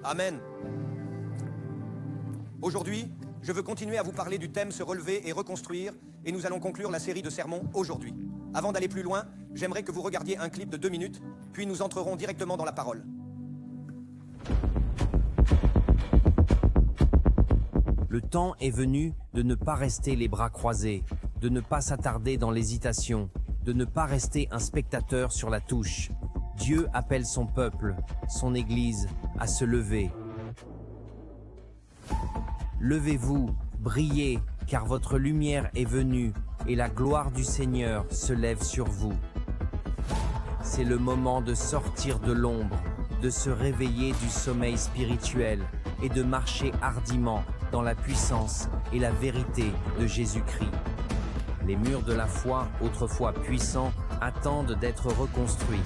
Amen. Aujourd'hui, je veux continuer à vous parler du thème « Se relever et reconstruire » et nous allons conclure la série de sermons aujourd'hui. Avant d'aller plus loin, j'aimerais que vous regardiez un clip de 2 minutes, puis nous entrerons directement dans la parole. Le temps est venu de ne pas rester les bras croisés, de ne pas s'attarder dans l'hésitation, de ne pas rester un spectateur sur la touche. Dieu appelle son peuple, son Église, à se lever. Levez-vous, brillez, car votre lumière est venue, et la gloire du Seigneur se lève sur vous. C'est le moment de sortir de l'ombre, de se réveiller du sommeil spirituel et de marcher hardiment dans la puissance et la vérité de Jésus-Christ. Les murs de la foi, autrefois puissants, attendent d'être reconstruits.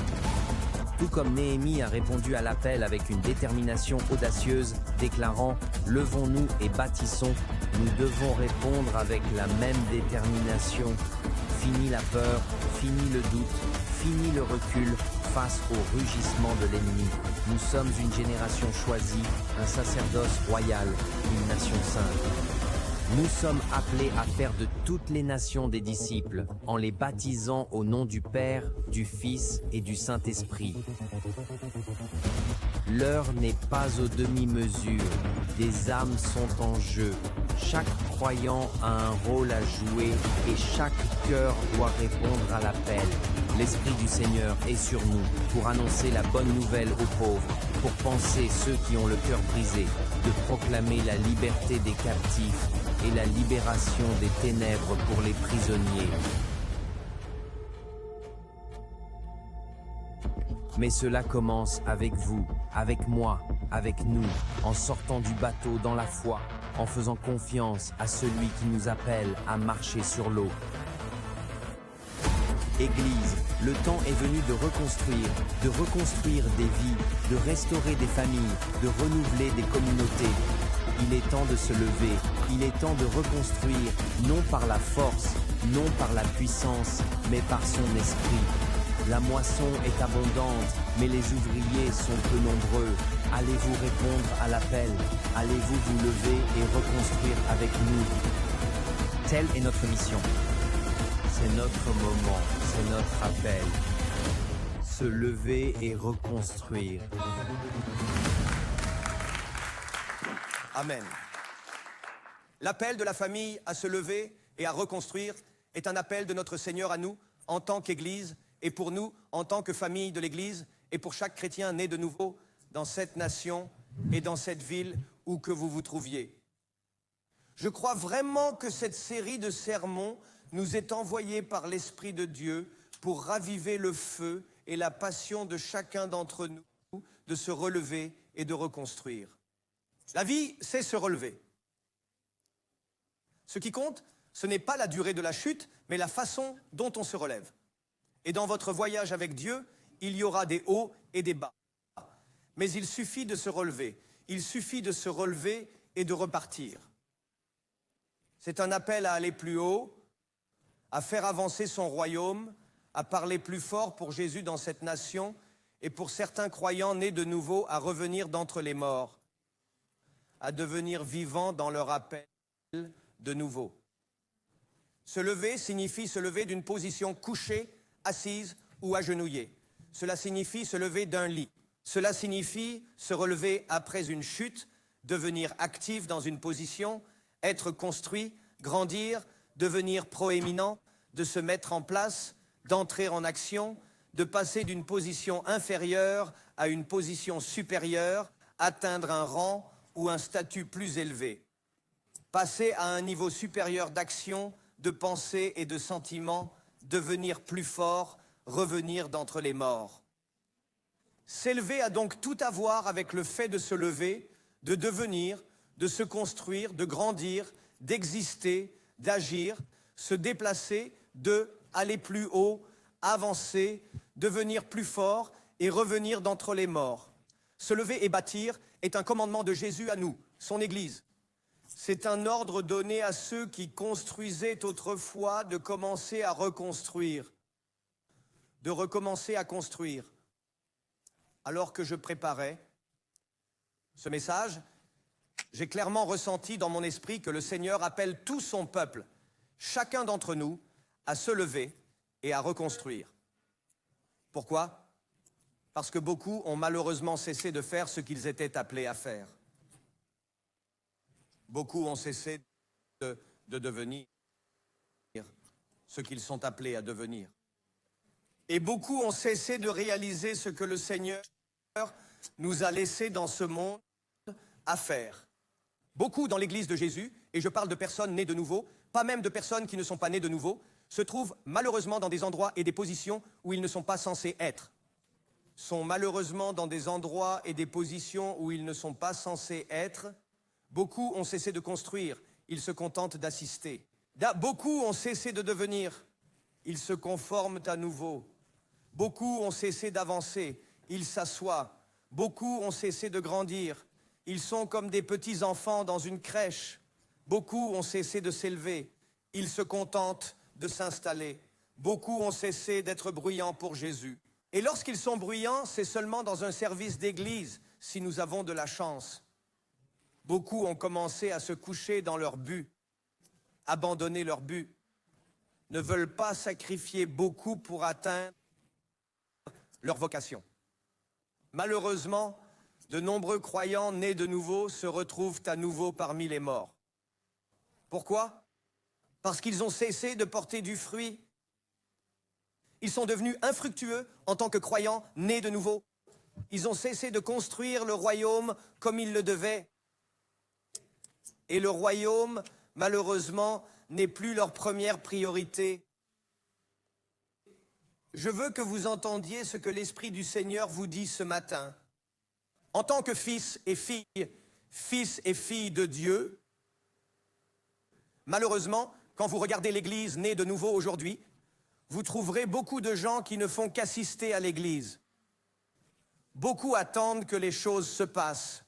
Tout comme Néhémie a répondu à l'appel avec une détermination audacieuse, déclarant « Levons-nous et bâtissons », nous devons répondre avec la même détermination. Fini la peur, fini le doute, fini le recul face au rugissement de l'ennemi. Nous sommes une génération choisie, un sacerdoce royal, une nation sainte. Nous sommes appelés à faire de toutes les nations des disciples, en les baptisant au nom du Père, du Fils et du Saint-Esprit. L'heure n'est pas aux demi-mesures, des âmes sont en jeu. Chaque croyant a un rôle à jouer et chaque cœur doit répondre à l'appel. L'Esprit du Seigneur est sur nous pour annoncer la bonne nouvelle aux pauvres, pour panser ceux qui ont le cœur brisé, de proclamer la liberté des captifs et la libération des ténèbres pour les prisonniers. Mais cela commence avec vous, avec moi, avec nous, en sortant du bateau dans la foi, en faisant confiance à celui qui nous appelle à marcher sur l'eau. Église, le temps est venu de reconstruire des vies, de restaurer des familles, de renouveler des communautés. Il est temps de se lever, il est temps de reconstruire, non par la force, non par la puissance, mais par son esprit. La moisson est abondante, mais les ouvriers sont peu nombreux. Allez-vous répondre à l'appel? Allez-vous vous lever et reconstruire avec nous? Telle est notre mission. C'est notre moment, c'est notre appel. Se lever et reconstruire. Amen. L'appel de la famille à se lever et à reconstruire est un appel de notre Seigneur à nous, en tant qu'Église, et pour nous, en tant que famille de l'Église, et pour chaque chrétien né de nouveau dans cette nation et dans cette ville où que vous vous trouviez. Je crois vraiment que cette série de sermons nous est envoyée par l'Esprit de Dieu pour raviver le feu et la passion de chacun d'entre nous de se relever et de reconstruire. La vie, c'est se relever. Ce qui compte, ce n'est pas la durée de la chute, mais la façon dont on se relève. Et dans votre voyage avec Dieu, il y aura des hauts et des bas. Mais il suffit de se relever. Il suffit de se relever et de repartir. C'est un appel à aller plus haut, à faire avancer son royaume, à parler plus fort pour Jésus dans cette nation et pour certains croyants nés de nouveau à revenir d'entre les morts, à devenir vivants dans leur appel de nouveau. Se lever signifie se lever d'une position couchée, assise ou agenouillée. Cela signifie se lever d'un lit. Cela signifie se relever après une chute, devenir actif dans une position, être construit, grandir, devenir proéminent, de se mettre en place, d'entrer en action, de passer d'une position inférieure à une position supérieure, atteindre un rang ou un statut plus élevé. Passer à un niveau supérieur d'action, de pensée et de sentiment, devenir plus fort, revenir d'entre les morts. S'élever a donc tout à voir avec le fait de se lever, de devenir, de se construire, de grandir, d'exister, d'agir, se déplacer, de aller plus haut, avancer, devenir plus fort et revenir d'entre les morts. Se lever et bâtir est un commandement de Jésus à nous, son Église. C'est un ordre donné à ceux qui construisaient autrefois de commencer à reconstruire, de recommencer à construire. Alors que je préparais, ce message, j'ai clairement ressenti dans mon esprit que le Seigneur appelle tout son peuple, chacun d'entre nous, à se lever et à reconstruire. Pourquoi ? Parce que beaucoup ont malheureusement cessé de faire ce qu'ils étaient appelés à faire. Beaucoup ont cessé de devenir ce qu'ils sont appelés à devenir. Et beaucoup ont cessé de réaliser ce que le Seigneur nous a laissé dans ce monde à faire. Beaucoup dans l'Église de Jésus, et je parle de personnes nées de nouveau, pas même de personnes qui ne sont pas nées de nouveau, se trouvent malheureusement dans des endroits et des positions où ils ne sont pas censés être. Sont malheureusement dans des endroits et des positions où ils ne sont pas censés être. Beaucoup ont cessé de construire, ils se contentent d'assister. Beaucoup ont cessé de devenir, ils se conforment à nouveau. Beaucoup ont cessé d'avancer, ils s'assoient. Beaucoup ont cessé de grandir, ils sont comme des petits enfants dans une crèche. Beaucoup ont cessé de s'élever, ils se contentent de s'installer. Beaucoup ont cessé d'être bruyants pour Jésus. Et lorsqu'ils sont bruyants, c'est seulement dans un service d'église, si nous avons de la chance. Beaucoup ont commencé à se coucher dans leur but, abandonner leur but, ne veulent pas sacrifier beaucoup pour atteindre leur vocation. Malheureusement, de nombreux croyants nés de nouveau se retrouvent à nouveau parmi les morts. Pourquoi ? Parce qu'ils ont cessé de porter du fruit. Ils sont devenus infructueux en tant que croyants nés de nouveau. Ils ont cessé de construire le royaume comme ils le devaient. Et le royaume, malheureusement, n'est plus leur première priorité. Je veux que vous entendiez ce que l'Esprit du Seigneur vous dit ce matin. En tant que fils et filles de Dieu, malheureusement, quand vous regardez l'Église née de nouveau aujourd'hui, vous trouverez beaucoup de gens qui ne font qu'assister à l'Église. Beaucoup attendent que les choses se passent.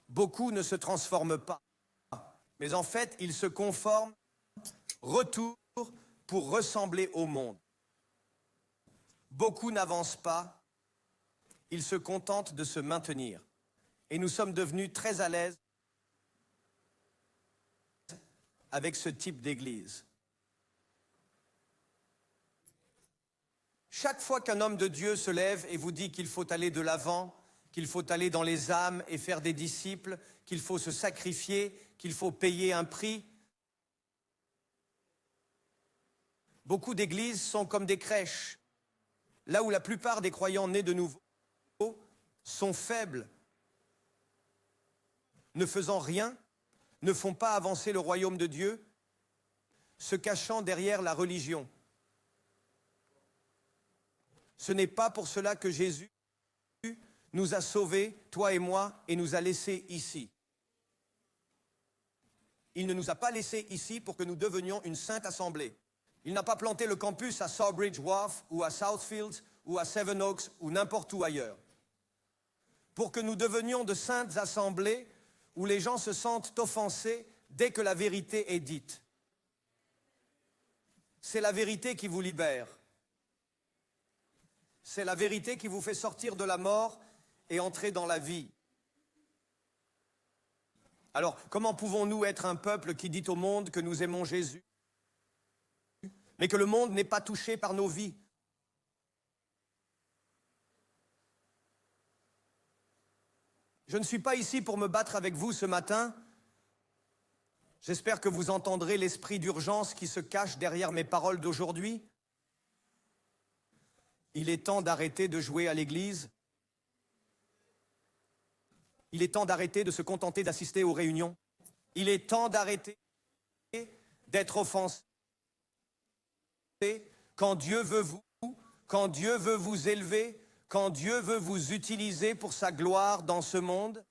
Beaucoup ne se transforment pas. Mais en fait, ils se conforment, retournent pour ressembler au monde. Beaucoup n'avancent pas, ils se contentent de se maintenir. Et nous sommes devenus très à l'aise avec ce type d'église. Chaque fois qu'un homme de Dieu se lève et vous dit qu'il faut aller de l'avant, qu'il faut aller dans les âmes et faire des disciples, qu'il faut se sacrifier, qu'il faut payer un prix, beaucoup d'églises sont comme des crèches, là où la plupart des croyants nés de nouveau sont faibles, ne faisant rien, ne font pas avancer le royaume de Dieu, se cachant derrière la religion. Ce n'est pas pour cela que Jésus nous a sauvés, toi et moi, et nous a laissés ici. Il ne nous a pas laissés ici pour que nous devenions une sainte assemblée. Il n'a pas planté le campus à Sawbridge Wharf ou à Southfields ou à Sevenoaks ou n'importe où ailleurs. Pour que nous devenions de saintes assemblées où les gens se sentent offensés dès que la vérité est dite. C'est la vérité qui vous libère. C'est la vérité qui vous fait sortir de la mort et entrer dans la vie. Alors, comment pouvons-nous être un peuple qui dit au monde que nous aimons Jésus, mais que le monde n'est pas touché par nos vies? Je ne suis pas ici pour me battre avec vous ce matin. J'espère que vous entendrez l'esprit d'urgence qui se cache derrière mes paroles d'aujourd'hui. Il est temps d'arrêter de jouer à l'église. Il est temps d'arrêter de se contenter d'assister aux réunions. Il est temps d'arrêter d'être offensé quand Dieu veut vous élever, quand Dieu veut vous utiliser pour sa gloire dans ce monde.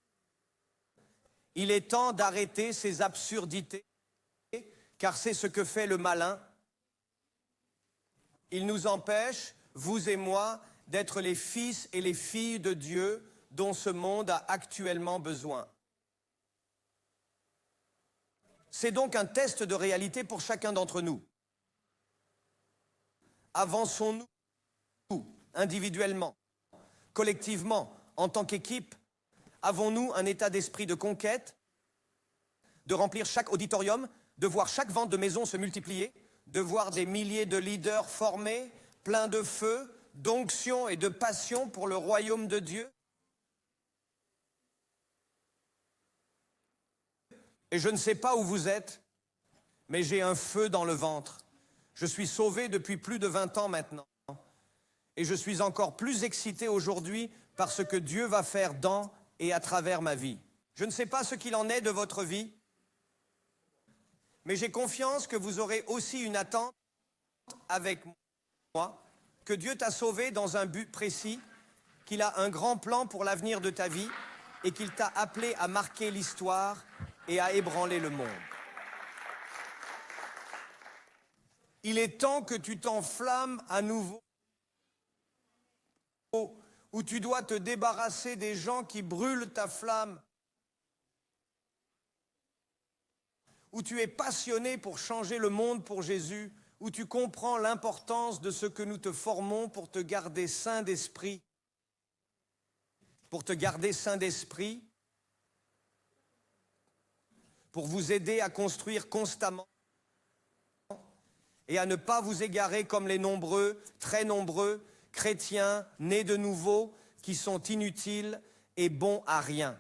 Il est temps d'arrêter ces absurdités, car c'est ce que fait le malin. Il nous empêche, vous et moi, d'être les fils et les filles de Dieu dont ce monde a actuellement besoin. C'est donc un test de réalité pour chacun d'entre nous. Avançons-nous individuellement, collectivement, en tant qu'équipe, Avons-nous un état d'esprit de conquête, de remplir chaque auditorium, de voir chaque vente de maison se multiplier, de voir des milliers de leaders formés, pleins de feu, d'onction et de passion pour le royaume de Dieu? Et je ne sais pas où vous êtes, mais j'ai un feu dans le ventre. Je suis sauvé depuis plus de 20 ans maintenant. Et je suis encore plus excité aujourd'hui par ce que Dieu va faire dans et à travers ma vie. Je ne sais pas ce qu'il en est de votre vie, mais j'ai confiance que vous aurez aussi une attente avec moi, que Dieu t'a sauvé dans un but précis, qu'il a un grand plan pour l'avenir de ta vie et qu'il t'a appelé à marquer l'histoire et à ébranler le monde. Il est temps que tu t'enflammes à nouveau, où tu dois te débarrasser des gens qui brûlent ta flamme, où tu es passionné pour changer le monde pour Jésus, où tu comprends l'importance de ce que nous te formons pour te garder sain d'esprit, pour vous aider à construire constamment et à ne pas vous égarer comme les nombreux, très nombreux, chrétiens nés de nouveau qui sont inutiles et bons à rien.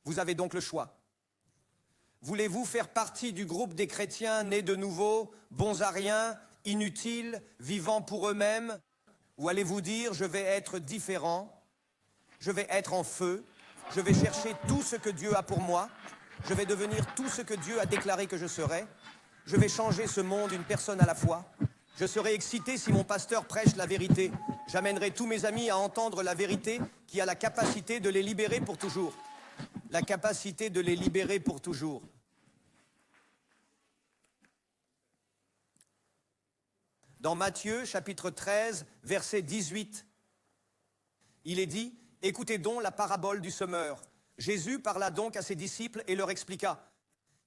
Vous avez donc le choix. Voulez-vous faire partie du groupe des chrétiens nés de nouveau, bons à rien, inutiles, vivant pour eux-mêmes? Ou allez-vous dire, je vais être différent, je vais être en feu, je vais chercher tout ce que Dieu a pour moi, je vais devenir tout ce que Dieu a déclaré que je serai, je vais changer ce monde une personne à la fois. Je serai excité si mon pasteur prêche la vérité. J'amènerai tous mes amis à entendre la vérité qui a la capacité de les libérer pour toujours. La capacité de les libérer pour toujours. Dans Matthieu, chapitre 13, verset 18, il est dit, « Écoutez donc la parabole du semeur. » Jésus parla donc à ses disciples et leur expliqua.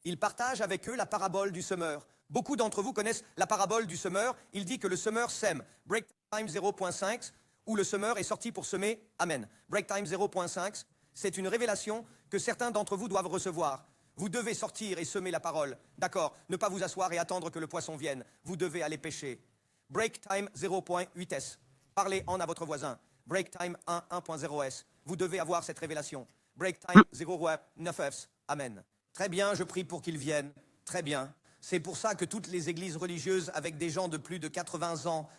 Il partage avec eux la parabole du semeur. Beaucoup d'entre vous connaissent la parabole du semeur. Il dit que le semeur sème. Break time 0.5, où le semeur est sorti pour semer. Amen. Break time 0.5, c'est une révélation que certains d'entre vous doivent recevoir. Vous devez sortir et semer la parole. D'accord, ne pas vous asseoir et attendre que le poisson vienne. Vous devez aller pêcher. Break time 0.8s. Parlez en à votre voisin. Break time 1.0s. Vous devez avoir cette révélation. Break time 0.9s. Amen. Très bien, je prie pour qu'ils viennent. Très bien. C'est pour ça que toutes les églises religieuses avec des gens de plus de 80 ans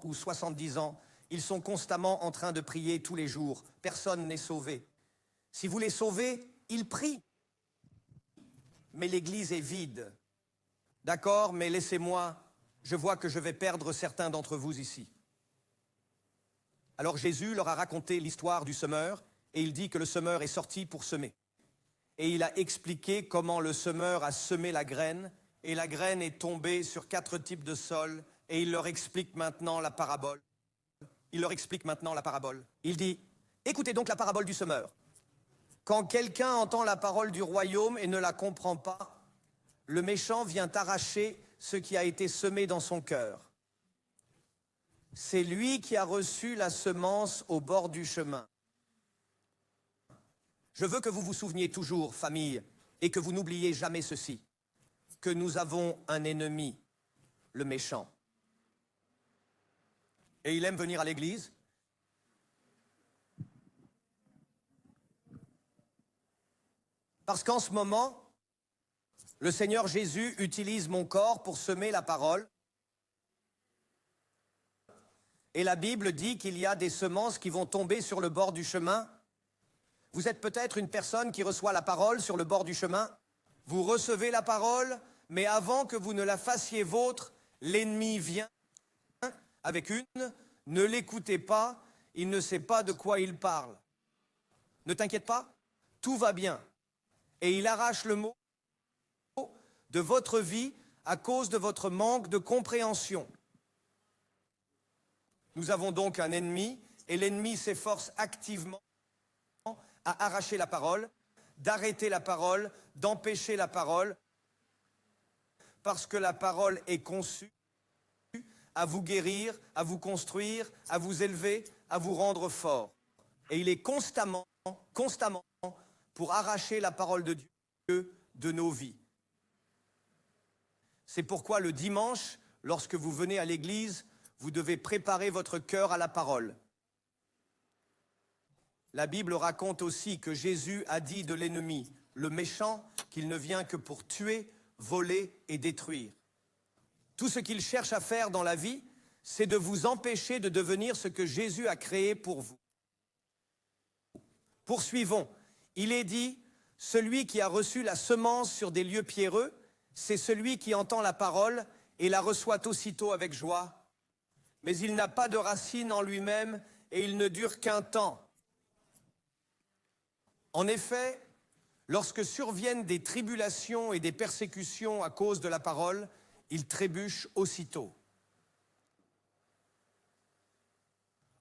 ou 70 ans, ils sont constamment en train de prier tous les jours. Personne n'est sauvé. Si vous les sauvez, ils prient. Mais l'église est vide. D'accord, mais laissez-moi, je vois que je vais perdre certains d'entre vous ici. Alors Jésus leur a raconté l'histoire du semeur et il dit que le semeur est sorti pour semer. Et il a expliqué comment le semeur a semé la graine et la graine est tombée sur 4 types de sols et il leur explique maintenant la parabole. Il dit, écoutez donc la parabole du semeur. Quand quelqu'un entend la parole du royaume et ne la comprend pas, le méchant vient arracher ce qui a été semé dans son cœur. C'est lui qui a reçu la semence au bord du chemin. Je veux que vous vous souveniez toujours, famille, et que vous n'oubliez jamais ceci, que nous avons un ennemi, le méchant. Et il aime venir à l'église. Parce qu'en ce moment, le Seigneur Jésus utilise mon corps pour semer la parole. Et la Bible dit qu'il y a des semences qui vont tomber sur le bord du chemin. Vous êtes peut-être une personne qui reçoit la parole sur le bord du chemin. Vous recevez la parole, mais avant que vous ne la fassiez vôtre, l'ennemi vient avec une. Ne l'écoutez pas, il ne sait pas de quoi il parle. Ne t'inquiète pas, tout va bien. Et il arrache le mot de votre vie à cause de votre manque de compréhension. Nous avons donc un ennemi, et l'ennemi s'efforce activement à arracher la parole, d'arrêter la parole, d'empêcher la parole, parce que la parole est conçue à vous guérir, à vous construire, à vous élever, à vous rendre fort. Et il est constamment pour arracher la parole de Dieu de nos vies. C'est pourquoi le dimanche, lorsque vous venez à l'église, vous devez préparer votre cœur à la parole. La Bible raconte aussi que Jésus a dit de l'ennemi, le méchant, qu'il ne vient que pour tuer, voler et détruire. Tout ce qu'il cherche à faire dans la vie, c'est de vous empêcher de devenir ce que Jésus a créé pour vous. Poursuivons. Il est dit, celui qui a reçu la semence sur des lieux pierreux, c'est celui qui entend la parole et la reçoit aussitôt avec joie. Mais il n'a pas de racine en lui-même et il ne dure qu'un temps. En effet, lorsque surviennent des tribulations et des persécutions à cause de la parole, il trébuche aussitôt.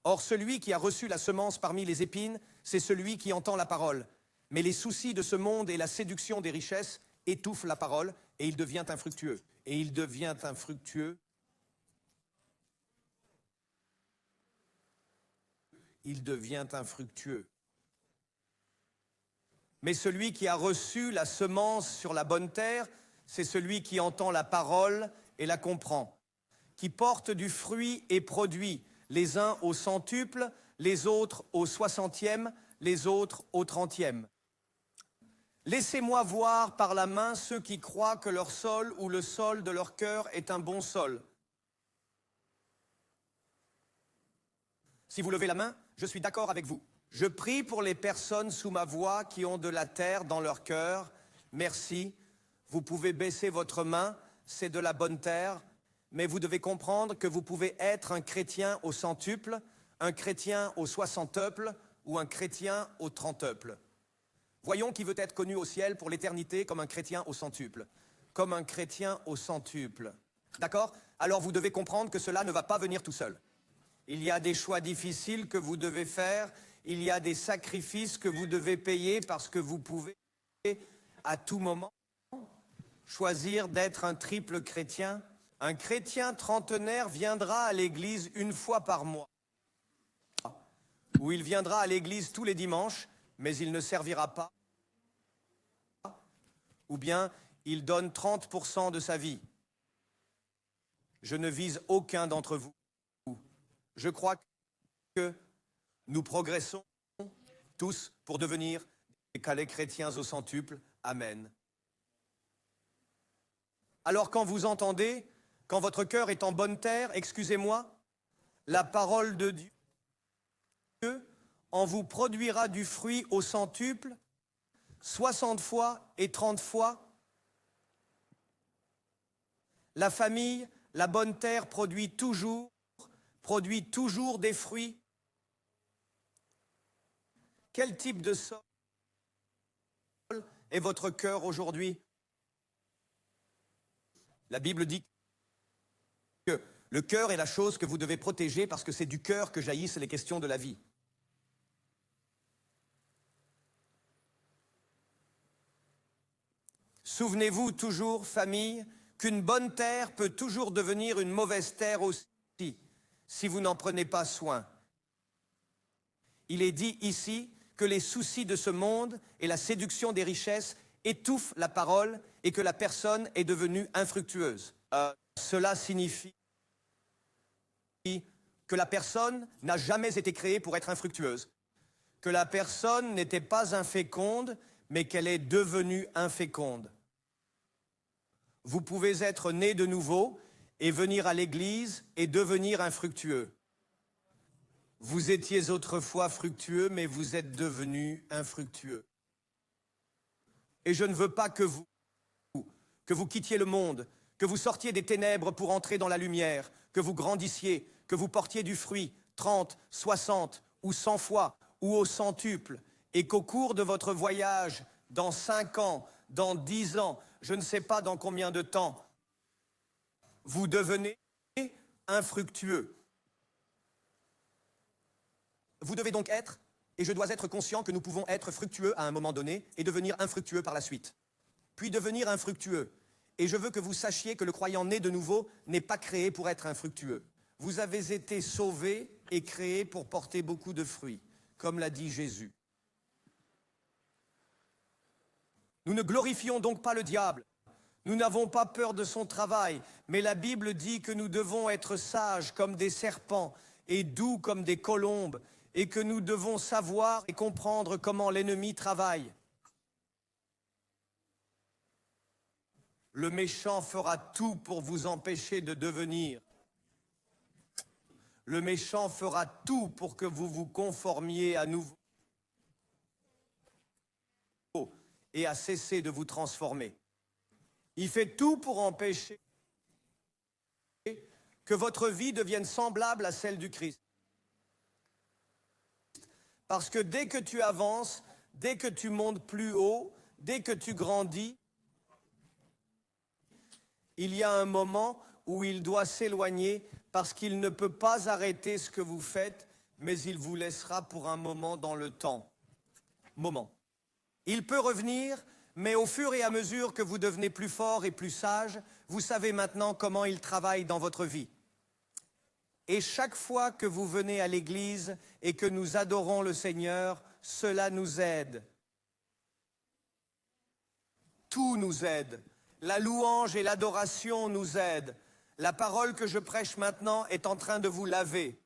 Or, celui qui a reçu la semence parmi les épines, c'est celui qui entend la parole. Mais les soucis de ce monde et la séduction des richesses étouffent la parole et il devient infructueux. Et il devient infructueux. Il devient infructueux. Mais celui qui a reçu la semence sur la bonne terre, c'est celui qui entend la parole et la comprend, qui porte du fruit et produit, les uns au centuple, les autres au 60e, les autres au 30e. Laissez-moi voir par la main ceux qui croient que leur sol ou le sol de leur cœur est un bon sol. Si vous levez la main, je suis d'accord avec vous. Je prie pour les personnes sous ma voix qui ont de la terre dans leur cœur. Merci. Vous pouvez baisser votre main, c'est de la bonne terre. Mais vous devez comprendre que vous pouvez être un chrétien au centuple, un chrétien au 60tuple ou un chrétien au 30tuple. Voyons qui veut être connu au ciel pour l'éternité comme un chrétien au centuple. Comme un chrétien au centuple. D'accord? Alors vous devez comprendre que cela ne va pas venir tout seul. Il y a des choix difficiles que vous devez faire. Il y a des sacrifices que vous devez payer parce que vous pouvez, à tout moment, choisir d'être un triple chrétien. Un chrétien trentenaire viendra à l'église une fois par mois. Ou il viendra à l'église tous les dimanches, mais il ne servira pas. Ou bien il donne 30% de sa vie. Je ne vise aucun d'entre vous. Je crois que nous progressons tous pour devenir des calais chrétiens au centuple. Amen. Alors quand vous entendez, quand votre cœur est en bonne terre, excusez-moi, la parole de Dieu en vous produira du fruit au centuple, 60 fois et 30 fois. La famille, la bonne terre produit toujours des fruits. Quel type de sol est votre cœur aujourd'hui? La Bible dit que le cœur est la chose que vous devez protéger parce que c'est du cœur que jaillissent les questions de la vie. Souvenez-vous toujours, famille, qu'une bonne terre peut toujours devenir une mauvaise terre aussi, si vous n'en prenez pas soin. Il est dit ici que les soucis de ce monde et la séduction des richesses étouffent la parole et que la personne est devenue infructueuse. Cela signifie que la personne n'a jamais été créée pour être infructueuse, que la personne n'était pas inféconde, mais qu'elle est devenue inféconde. Vous pouvez être né de nouveau et venir à l'église et devenir infructueux. Vous étiez autrefois fructueux, mais vous êtes devenu infructueux. Et je ne veux pas que vous quittiez le monde, que vous sortiez des ténèbres pour entrer dans la lumière, que vous grandissiez, que vous portiez du fruit 30, 60 ou 100 fois ou au centuple, et qu'au cours de votre voyage, dans 5 ans, dans 10 ans, je ne sais pas dans combien de temps, vous devenez infructueux. Vous devez donc être, et je dois être conscient que nous pouvons être fructueux à un moment donné et devenir infructueux par la suite. Puis devenir infructueux. Et je veux que vous sachiez que le croyant né de nouveau n'est pas créé pour être infructueux. Vous avez été sauvés est créé pour porter beaucoup de fruits, comme l'a dit Jésus. Nous ne glorifions donc pas le diable. Nous n'avons pas peur de son travail, mais la Bible dit que nous devons être sages comme des serpents et doux comme des colombes, et que nous devons savoir et comprendre comment l'ennemi travaille. Le méchant fera tout pour vous empêcher de devenir. Le méchant fera tout pour que vous vous conformiez à nouveau et à cesser de vous transformer. Il fait tout pour empêcher que votre vie devienne semblable à celle du Christ. Parce que dès que tu avances, dès que tu montes plus haut, dès que tu grandis, il y a un moment où il doit s'éloigner parce qu'il ne peut pas arrêter ce que vous faites, mais il vous laissera pour un moment dans le temps. Il peut revenir, mais au fur et à mesure que vous devenez plus fort et plus sage, vous savez maintenant comment il travaille dans votre vie. Et chaque fois que vous venez à l'église et que nous adorons le Seigneur, cela nous aide. Tout nous aide. La louange et l'adoration nous aident. La parole que je prêche maintenant est en train de vous laver.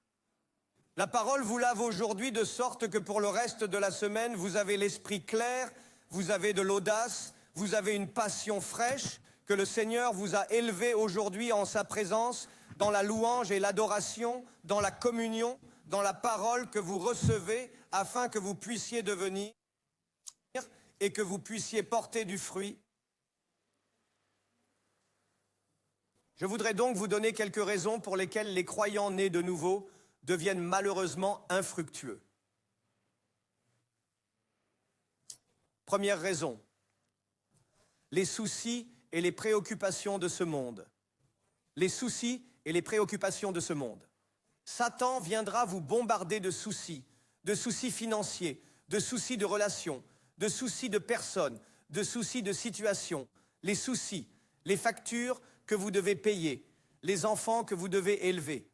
La parole vous lave aujourd'hui de sorte que pour le reste de la semaine, vous avez l'esprit clair, vous avez de l'audace, vous avez une passion fraîche, que le Seigneur vous a élevé aujourd'hui en sa présence, dans la louange et l'adoration, dans la communion, dans la parole que vous recevez, afin que vous puissiez devenir et que vous puissiez porter du fruit. Je voudrais donc vous donner quelques raisons pour lesquelles les croyants nés de nouveau deviennent malheureusement infructueux. Première raison, les soucis et les préoccupations de ce monde. Les soucis et les préoccupations de ce monde. Satan viendra vous bombarder de soucis financiers, de soucis de relations, de soucis de personnes, de soucis de situations, les soucis, les factures que vous devez payer, les enfants que vous devez élever.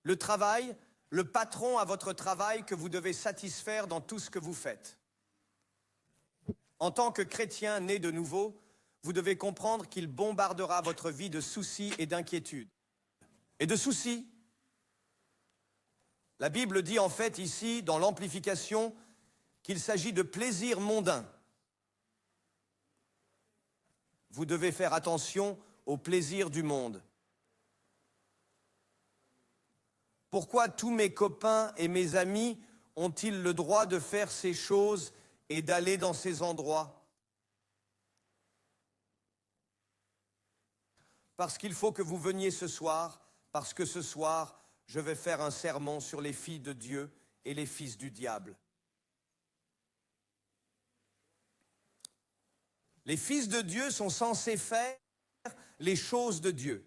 Le travail, le patron à votre travail que vous devez satisfaire dans tout ce que vous faites. En tant que chrétien né de nouveau, vous devez comprendre qu'il bombardera votre vie de soucis et d'inquiétudes. Et de soucis. La Bible dit en fait ici, dans l'amplification, qu'il s'agit de plaisirs mondains. Vous devez faire attention aux plaisirs du monde. Pourquoi tous mes copains et mes amis ont-ils le droit de faire ces choses et d'aller dans ces endroits? Parce qu'il faut que vous veniez ce soir, parce que ce soir, je vais faire un sermon sur les filles de Dieu et les fils du diable. Les fils de Dieu sont censés faire les choses de Dieu.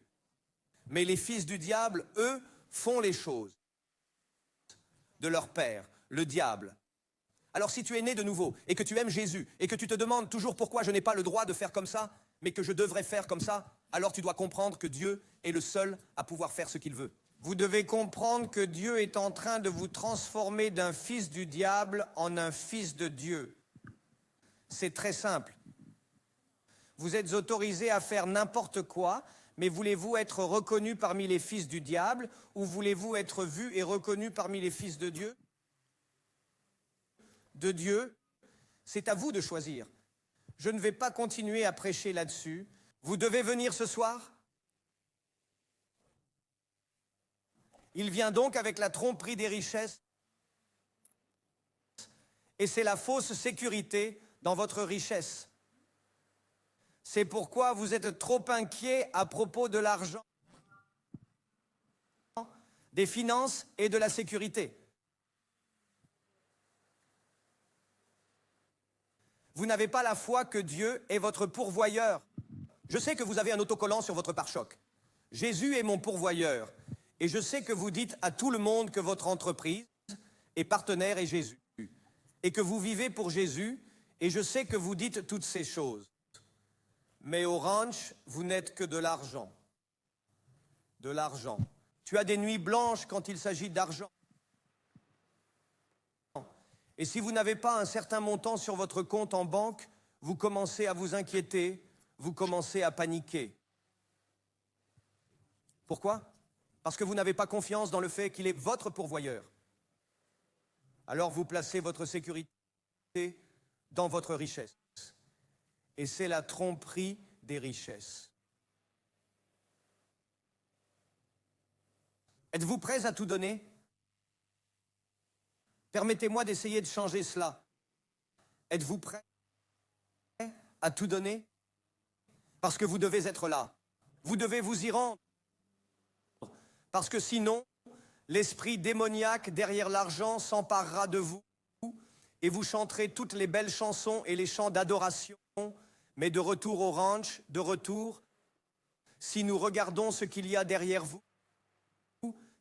Mais les fils du diable, eux, font les choses de leur père, le diable. Alors si tu es né de nouveau et que tu aimes Jésus et que tu te demandes toujours pourquoi je n'ai pas le droit de faire comme ça, mais que je devrais faire comme ça, alors tu dois comprendre que Dieu est le seul à pouvoir faire ce qu'il veut. Vous devez comprendre que Dieu est en train de vous transformer d'un fils du diable en un fils de Dieu. C'est très simple. Vous êtes autorisé à faire n'importe quoi, mais voulez-vous être reconnu parmi les fils du diable ou voulez-vous être vu et reconnu parmi les fils de Dieu? De Dieu, c'est à vous de choisir. Je ne vais pas continuer à prêcher là-dessus. Vous devez venir ce soir. Il vient donc avec la tromperie des richesses et c'est la fausse sécurité dans votre richesse. C'est pourquoi vous êtes trop inquiet à propos de l'argent, des finances et de la sécurité. Vous n'avez pas la foi que Dieu est votre pourvoyeur. Je sais que vous avez un autocollant sur votre pare-choc. Jésus est mon pourvoyeur. Et je sais que vous dites à tout le monde que votre entreprise est partenaire est Jésus. Et que vous vivez pour Jésus. Et je sais que vous dites toutes ces choses. Mais au ranch, vous n'êtes que de l'argent. De l'argent. Tu as des nuits blanches quand il s'agit d'argent. Et si vous n'avez pas un certain montant sur votre compte en banque, vous commencez à vous inquiéter, vous commencez à paniquer. Pourquoi? Parce que vous n'avez pas confiance dans le fait qu'il est votre pourvoyeur. Alors vous placez votre sécurité dans votre richesse. Et c'est la tromperie des richesses. Êtes-vous prêts à tout donner? Permettez-moi d'essayer de changer cela. Êtes-vous prêts à tout donner? Parce que vous devez être là. Vous devez vous y rendre. Parce que sinon, l'esprit démoniaque derrière l'argent s'emparera de vous et vous chanterez toutes les belles chansons et les chants d'adoration, mais de retour au ranch, de retour, si nous regardons ce qu'il y a derrière vous,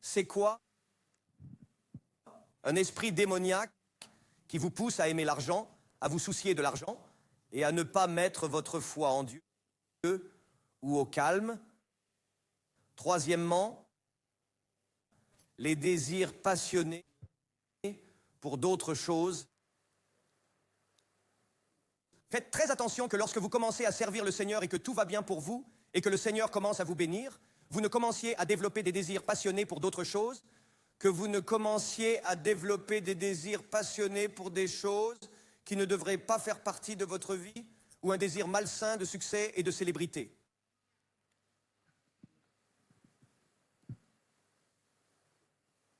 c'est quoi? Un esprit démoniaque qui vous pousse à aimer l'argent, à vous soucier de l'argent et à ne pas mettre votre foi en Dieu ou au calme. Troisièmement, les désirs passionnés pour d'autres choses. Faites très attention que lorsque vous commencez à servir le Seigneur et que tout va bien pour vous et que le Seigneur commence à vous bénir, vous ne commenciez à développer des désirs passionnés pour d'autres choses, que vous ne commenciez à développer des désirs passionnés pour des choses qui ne devraient pas faire partie de votre vie ou un désir malsain de succès et de célébrité.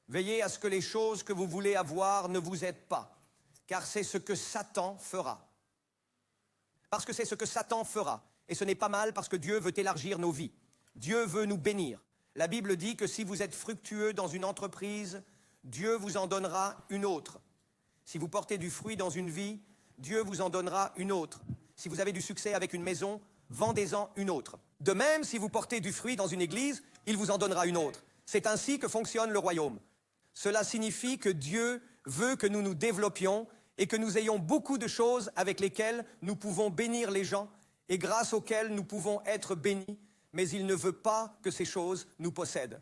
Veillez à ce que les choses que vous voulez avoir ne vous aident pas, car c'est ce que Satan fera. Parce que c'est ce que Satan fera. Et ce n'est pas mal parce que Dieu veut élargir nos vies. Dieu veut nous bénir. La Bible dit que si vous êtes fructueux dans une entreprise, Dieu vous en donnera une autre. Si vous portez du fruit dans une vie, Dieu vous en donnera une autre. Si vous avez du succès avec une maison, vendez-en une autre. De même, si vous portez du fruit dans une église, il vous en donnera une autre. C'est ainsi que fonctionne le royaume. Cela signifie que Dieu veut que nous nous développions et que nous ayons beaucoup de choses avec lesquelles nous pouvons bénir les gens et grâce auxquelles nous pouvons être bénis, mais il ne veut pas que ces choses nous possèdent.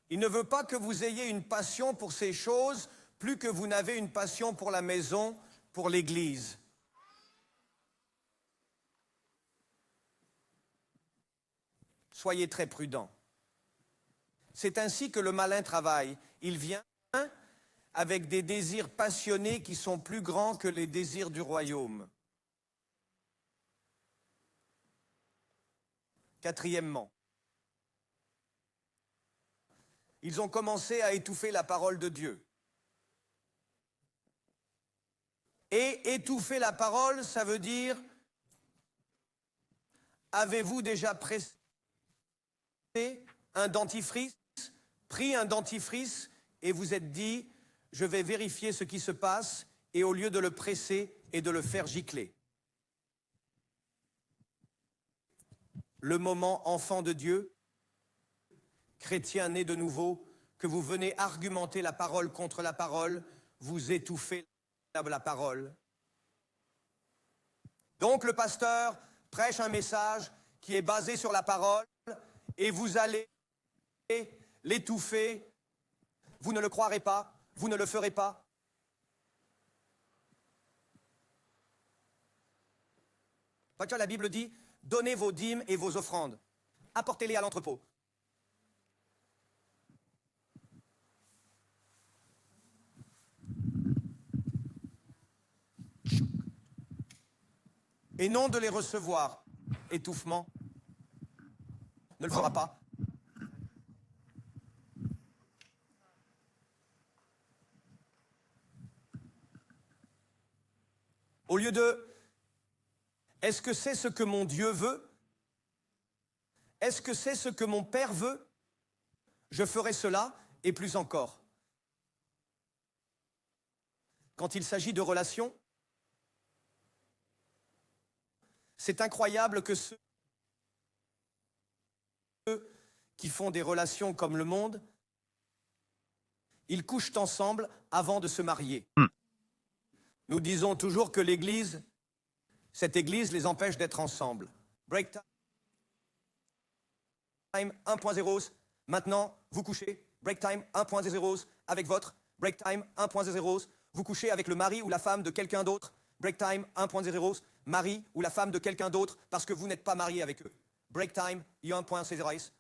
Il ne veut pas que vous ayez une passion pour ces choses plus que vous n'avez une passion pour la maison, pour l'église. Soyez très prudents. C'est ainsi que le malin travaille. Il vient avec des désirs passionnés qui sont plus grands que les désirs du royaume. Quatrièmement, ils ont commencé à étouffer la parole de Dieu. Et étouffer la parole, ça veut dire, avez-vous déjà pressé un dentifrice, pris un dentifrice et vous êtes dit, je vais vérifier ce qui se passe et au lieu de le presser et de le faire gicler. Le moment enfant de Dieu, chrétien né de nouveau, que vous venez argumenter la parole contre la parole, vous étouffez la parole. Donc le pasteur prêche un message qui est basé sur la parole et vous allez l'étouffer. Vous ne le croirez pas, vous ne le ferez pas. Parce que la Bible dit, donnez vos dîmes et vos offrandes. Apportez-les à l'entrepôt. Et non de les recevoir. Étouffement. Ne le fera pas. Au lieu de « Est-ce que c'est ce que mon Dieu veut? Est-ce que c'est ce que mon Père veut? Je ferai cela et plus encore. » Quand il s'agit de relations, c'est incroyable que ceux qui font des relations comme le monde, ils couchent ensemble avant de se marier. Nous disons toujours que l'Église, cette Église les empêche d'être ensemble. Break time 1.0, maintenant, vous couchez, break time 1.0 avec votre, break time 1.0, vous couchez avec le mari ou la femme de quelqu'un d'autre, break time 1.0, mari ou la femme de quelqu'un d'autre parce que vous n'êtes pas marié avec eux. Break time, il y a 1.0,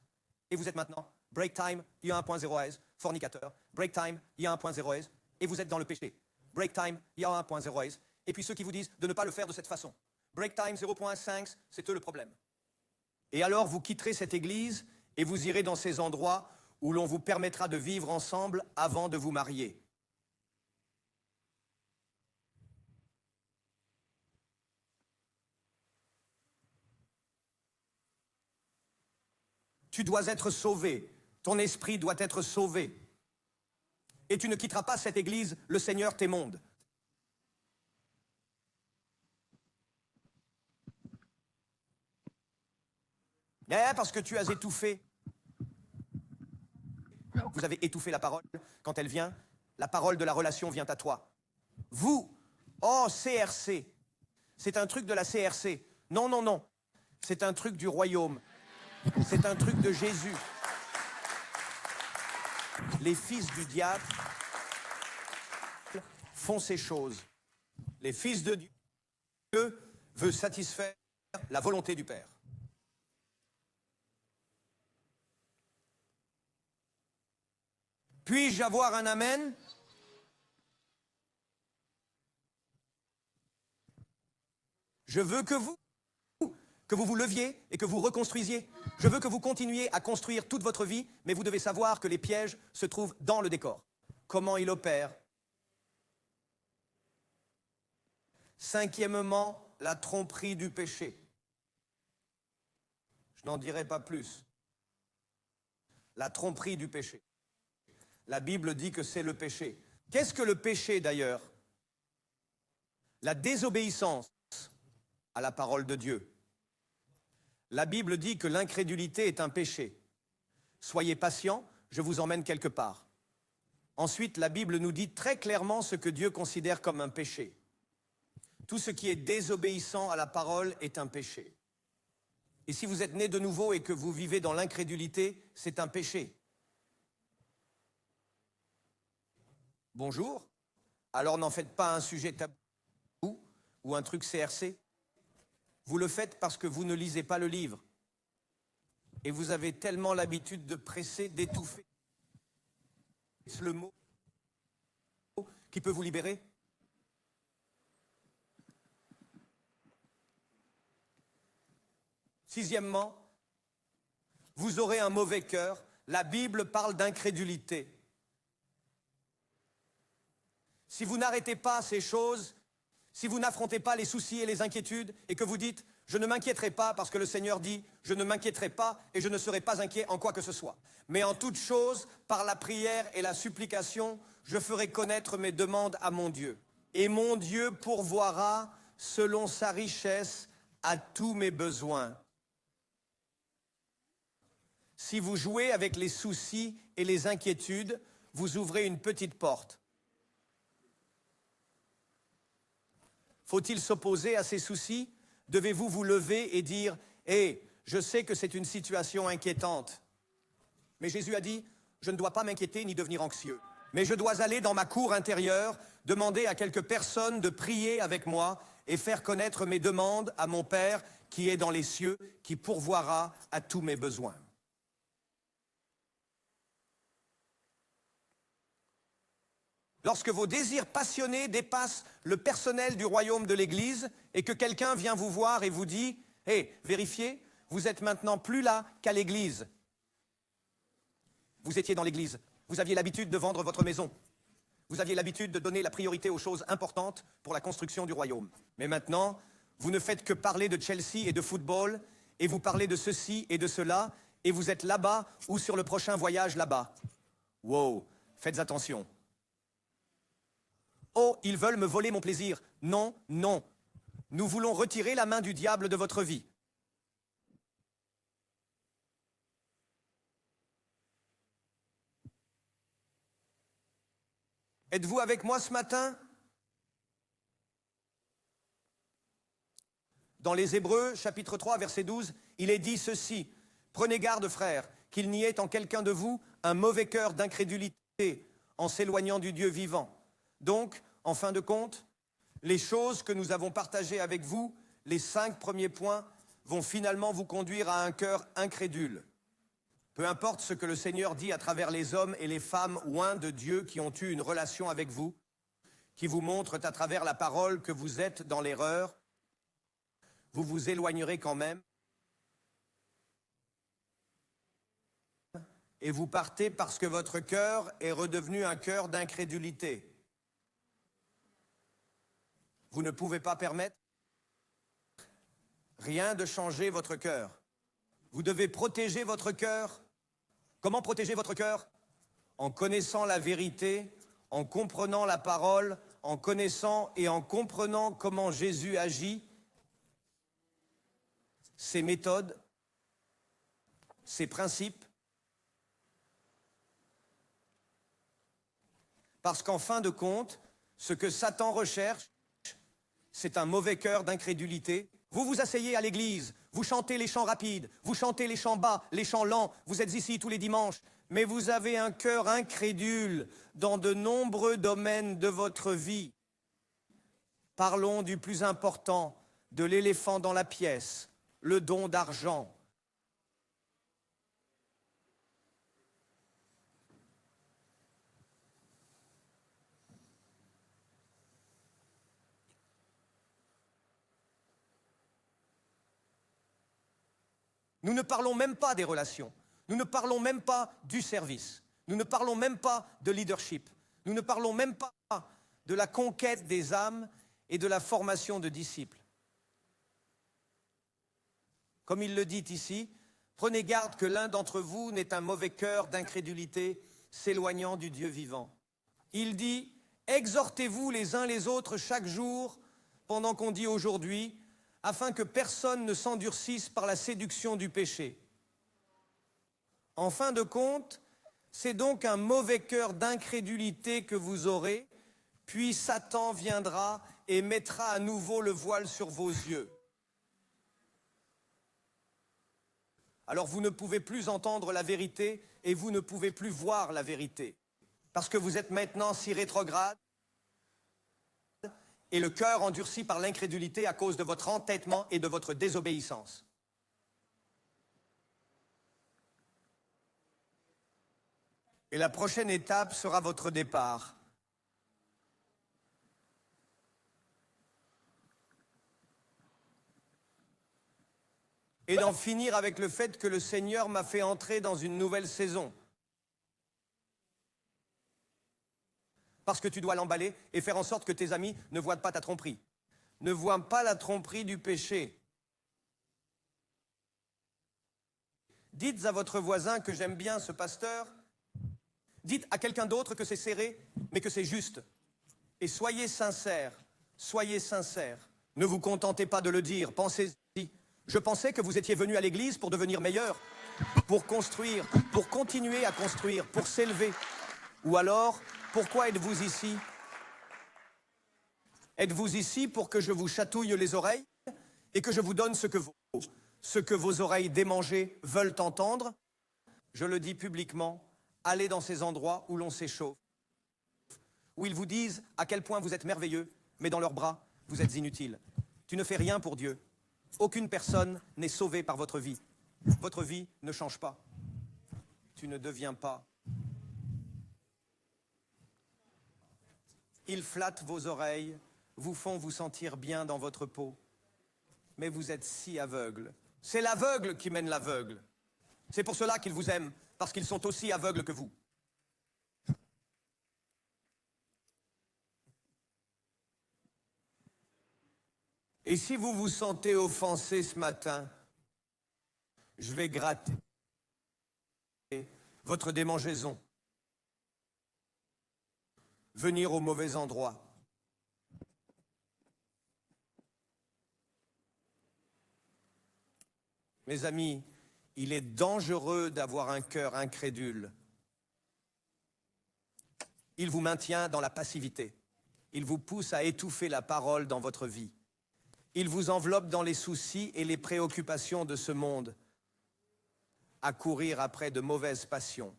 et vous êtes maintenant, break time, il y a 1.0, fornicateur, break time, il y a 1.0, et vous êtes dans le péché. Break time, il y a 1.0, et puis ceux qui vous disent de ne pas le faire de cette façon. Break time 0.5, c'est eux le problème. Et alors vous quitterez cette église et vous irez dans ces endroits où l'on vous permettra de vivre ensemble avant de vous marier. Tu dois être sauvé, ton esprit doit être sauvé. Et tu ne quitteras pas cette église, le Seigneur t'émonde. Mais parce que tu as étouffé. Vous avez étouffé la parole. Quand elle vient, la parole de la relation vient à toi. Vous, oh CRC, c'est un truc de la CRC. Non, non, non, c'est un truc du royaume. C'est un truc de Jésus. Les fils du diable font ces choses. Les fils de Dieu veulent satisfaire la volonté du Père. Puis-je avoir un amen? Je veux que vous vous leviez et que vous reconstruisiez. Je veux que vous continuiez à construire toute votre vie, mais vous devez savoir que les pièges se trouvent dans le décor. Comment il opère? Cinquièmement, la tromperie du péché. Je n'en dirai pas plus. La tromperie du péché. La Bible dit que c'est le péché. Qu'est-ce que le péché d'ailleurs? La désobéissance à la parole de Dieu. La Bible dit que l'incrédulité est un péché. Soyez patients, je vous emmène quelque part. Ensuite, la Bible nous dit très clairement ce que Dieu considère comme un péché. Tout ce qui est désobéissant à la parole est un péché. Et si vous êtes né de nouveau et que vous vivez dans l'incrédulité, c'est un péché. Bonjour. Alors n'en faites pas un sujet tabou ou un truc CRC. Vous le faites parce que vous ne lisez pas le livre. Et vous avez tellement l'habitude de presser, d'étouffer. C'est le mot qui peut vous libérer. Sixièmement, vous aurez un mauvais cœur. La Bible parle d'incrédulité. Si vous n'arrêtez pas ces choses, si vous n'affrontez pas les soucis et les inquiétudes, et que vous dites « je ne m'inquiéterai pas parce que le Seigneur dit « je ne m'inquiéterai pas et je ne serai pas inquiet en quoi que ce soit ». Mais en toute chose, par la prière et la supplication, je ferai connaître mes demandes à mon Dieu. Et mon Dieu pourvoira selon sa richesse à tous mes besoins. Si vous jouez avec les soucis et les inquiétudes, vous ouvrez une petite porte. Faut-il s'opposer à ces soucis? Devez-vous vous lever et dire « Hé, je sais que c'est une situation inquiétante. » Mais Jésus a dit « Je ne dois pas m'inquiéter ni devenir anxieux. Mais je dois aller dans ma cour intérieure, demander à quelques personnes de prier avec moi et faire connaître mes demandes à mon Père qui est dans les cieux, qui pourvoira à tous mes besoins. » Lorsque vos désirs passionnés dépassent le personnel du royaume de l'Église et que quelqu'un vient vous voir et vous dit « Hé, vérifiez, vous êtes maintenant plus là qu'à l'Église. Vous étiez dans l'Église, vous aviez l'habitude de vendre votre maison. Vous aviez l'habitude de donner la priorité aux choses importantes pour la construction du royaume. Mais maintenant, vous ne faites que parler de Chelsea et de football, et vous parlez de ceci et de cela, et vous êtes là-bas ou sur le prochain voyage là-bas. Wow, faites attention. Oh, ils veulent me voler mon plaisir. Non, non. Nous voulons retirer la main du diable de votre vie. Êtes-vous avec moi ce matin? Dans les Hébreux, chapitre 3, verset 12, il est dit ceci. Prenez garde, frères, qu'il n'y ait en quelqu'un de vous un mauvais cœur d'incrédulité en s'éloignant du Dieu vivant. Donc, en fin de compte, les choses que nous avons partagées avec vous, les 5 premiers points, vont finalement vous conduire à un cœur incrédule. Peu importe ce que le Seigneur dit à travers les hommes et les femmes oints de Dieu qui ont eu une relation avec vous, qui vous montrent à travers la parole que vous êtes dans l'erreur, vous vous éloignerez quand même et vous partez parce que votre cœur est redevenu un cœur d'incrédulité. Vous ne pouvez pas permettre rien de changer votre cœur. Vous devez protéger votre cœur. Comment protéger votre cœur? En connaissant la vérité, en comprenant la parole, en connaissant et en comprenant comment Jésus agit, ses méthodes, ses principes. Parce qu'en fin de compte, ce que Satan recherche, c'est un mauvais cœur d'incrédulité. Vous vous asseyez à l'église, vous chantez les chants rapides, vous chantez les chants bas, les chants lents, vous êtes ici tous les dimanches, mais vous avez un cœur incrédule dans de nombreux domaines de votre vie. Parlons du plus important, de l'éléphant dans la pièce, le don d'argent. Nous ne parlons même pas des relations. Nous ne parlons même pas du service. Nous ne parlons même pas de leadership. Nous ne parlons même pas de la conquête des âmes et de la formation de disciples. Comme il le dit ici, prenez garde que l'un d'entre vous n'ait un mauvais cœur d'incrédulité, s'éloignant du Dieu vivant. Il dit, exhortez-vous les uns les autres chaque jour, pendant qu'on dit aujourd'hui, afin que personne ne s'endurcisse par la séduction du péché. En fin de compte, c'est donc un mauvais cœur d'incrédulité que vous aurez, puis Satan viendra et mettra à nouveau le voile sur vos yeux. Alors vous ne pouvez plus entendre la vérité et vous ne pouvez plus voir la vérité, parce que vous êtes maintenant si rétrograde et le cœur endurci par l'incrédulité à cause de votre entêtement et de votre désobéissance. Et la prochaine étape sera votre départ. Et d'en finir avec le fait que le Seigneur m'a fait entrer dans une nouvelle saison. Parce que tu dois l'emballer et faire en sorte que tes amis ne voient pas ta tromperie. Ne voient pas la tromperie du péché. Dites à votre voisin que j'aime bien ce pasteur. Dites à quelqu'un d'autre que c'est serré, mais que c'est juste. Et soyez sincères, soyez sincères. Ne vous contentez pas de le dire, pensez-y. Je pensais que vous étiez venu à l'église pour devenir meilleur, pour construire, pour continuer à construire, pour s'élever. Ou alors, pourquoi êtes-vous ici? Êtes-vous ici pour que je vous chatouille les oreilles et que je vous donne ce que vos oreilles démangées veulent entendre? Je le dis publiquement, allez dans ces endroits où l'on s'échauffe, où ils vous disent à quel point vous êtes merveilleux, mais dans leurs bras, vous êtes inutile. Tu ne fais rien pour Dieu. Aucune personne n'est sauvée par votre vie. Votre vie ne change pas. Tu ne deviens pas. Ils flattent vos oreilles, vous font vous sentir bien dans votre peau. Mais vous êtes si aveugle. C'est l'aveugle qui mène l'aveugle. C'est pour cela qu'ils vous aiment, parce qu'ils sont aussi aveugles que vous. Et si vous vous sentez offensé ce matin, je vais gratter votre démangeaison. Venir au mauvais endroit. Mes amis, il est dangereux d'avoir un cœur incrédule. Il vous maintient dans la passivité. Il vous pousse à étouffer la parole dans votre vie. Il vous enveloppe dans les soucis et les préoccupations de ce monde, à courir après de mauvaises passions.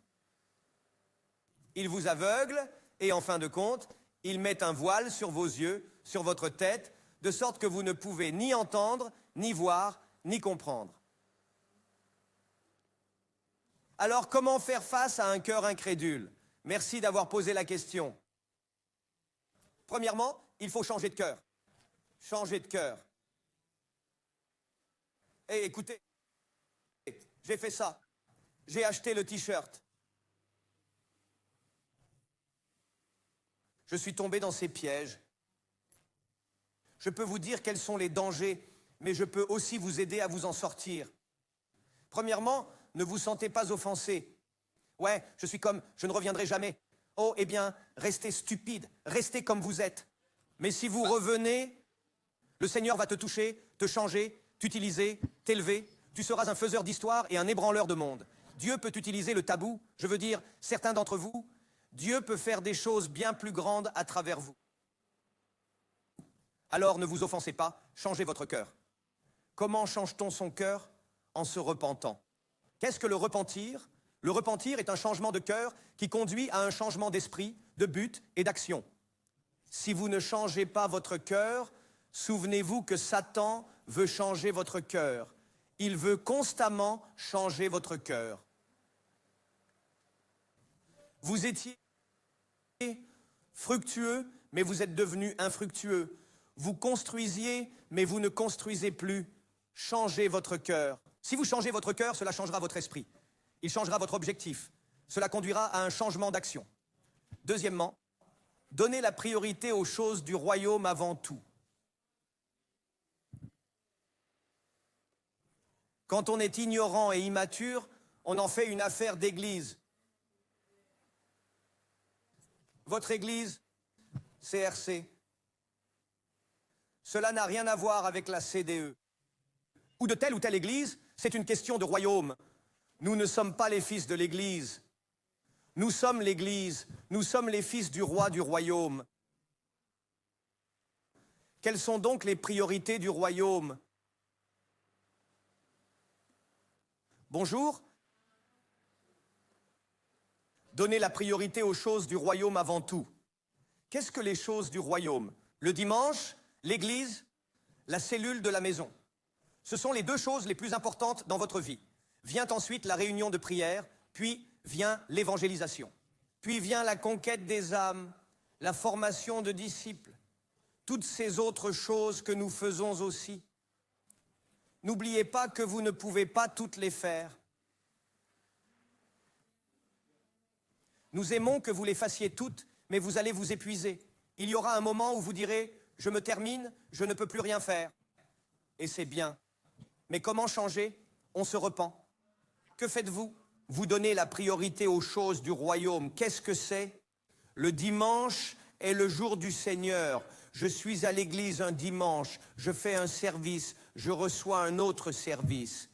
Il vous aveugle et en fin de compte, il met un voile sur vos yeux, sur votre tête, de sorte que vous ne pouvez ni entendre, ni voir, ni comprendre. Alors comment faire face à un cœur incrédule? Merci d'avoir posé la question. Premièrement, il faut changer de cœur. Changer de cœur. Et écoutez, j'ai fait ça. J'ai acheté le t-shirt. Je suis tombé dans ces pièges. Je peux vous dire quels sont les dangers, mais je peux aussi vous aider à vous en sortir. Premièrement, ne vous sentez pas offensé. Ouais, je suis comme, je ne reviendrai jamais. Oh, eh bien, restez stupide, restez comme vous êtes. Mais si vous revenez, le Seigneur va te toucher, te changer, t'utiliser, t'élever. Tu seras un faiseur d'histoire et un ébranleur de monde. Dieu peut utiliser le tabou, je veux dire, certains d'entre vous, Dieu peut faire des choses bien plus grandes à travers vous. Alors ne vous offensez pas, changez votre cœur. Comment change-t-on son cœur? En se repentant. Qu'est-ce que le repentir? Le repentir est un changement de cœur qui conduit à un changement d'esprit, de but et d'action. Si vous ne changez pas votre cœur, souvenez-vous que Satan veut changer votre cœur. Il veut constamment changer votre cœur. Vous étiez fructueux, mais vous êtes devenu infructueux. Vous construisiez, mais vous ne construisez plus. Changez votre cœur. Si vous changez votre cœur, cela changera votre esprit. Il changera votre objectif. Cela conduira à un changement d'action. Deuxièmement, donnez la priorité aux choses du royaume avant tout. Quand on est ignorant et immature, on en fait une affaire d'église. Votre église, CRC. Cela n'a rien à voir avec la CDE. Ou de telle église, c'est une question de royaume. Nous ne sommes pas les fils de l'église. Nous sommes l'église. Nous sommes les fils du roi du royaume. Quelles sont donc les priorités du royaume? Bonjour. Donnez la priorité aux choses du royaume avant tout. Qu'est-ce que les choses du royaume? Le dimanche, l'église, la cellule de la maison. Ce sont les deux choses les plus importantes dans votre vie. Vient ensuite la réunion de prière, puis vient l'évangélisation. Puis vient la conquête des âmes, la formation de disciples. Toutes ces autres choses que nous faisons aussi. N'oubliez pas que vous ne pouvez pas toutes les faire. Nous aimons que vous les fassiez toutes, mais vous allez vous épuiser. Il y aura un moment où vous direz « je me termine, je ne peux plus rien faire ». Et c'est bien. Mais comment changer? On se repent. Que faites-vous? Vous donnez la priorité aux choses du royaume. Qu'est-ce que c'est? Le dimanche est le jour du Seigneur. Je suis à l'église un dimanche, je fais un service, je reçois un autre service.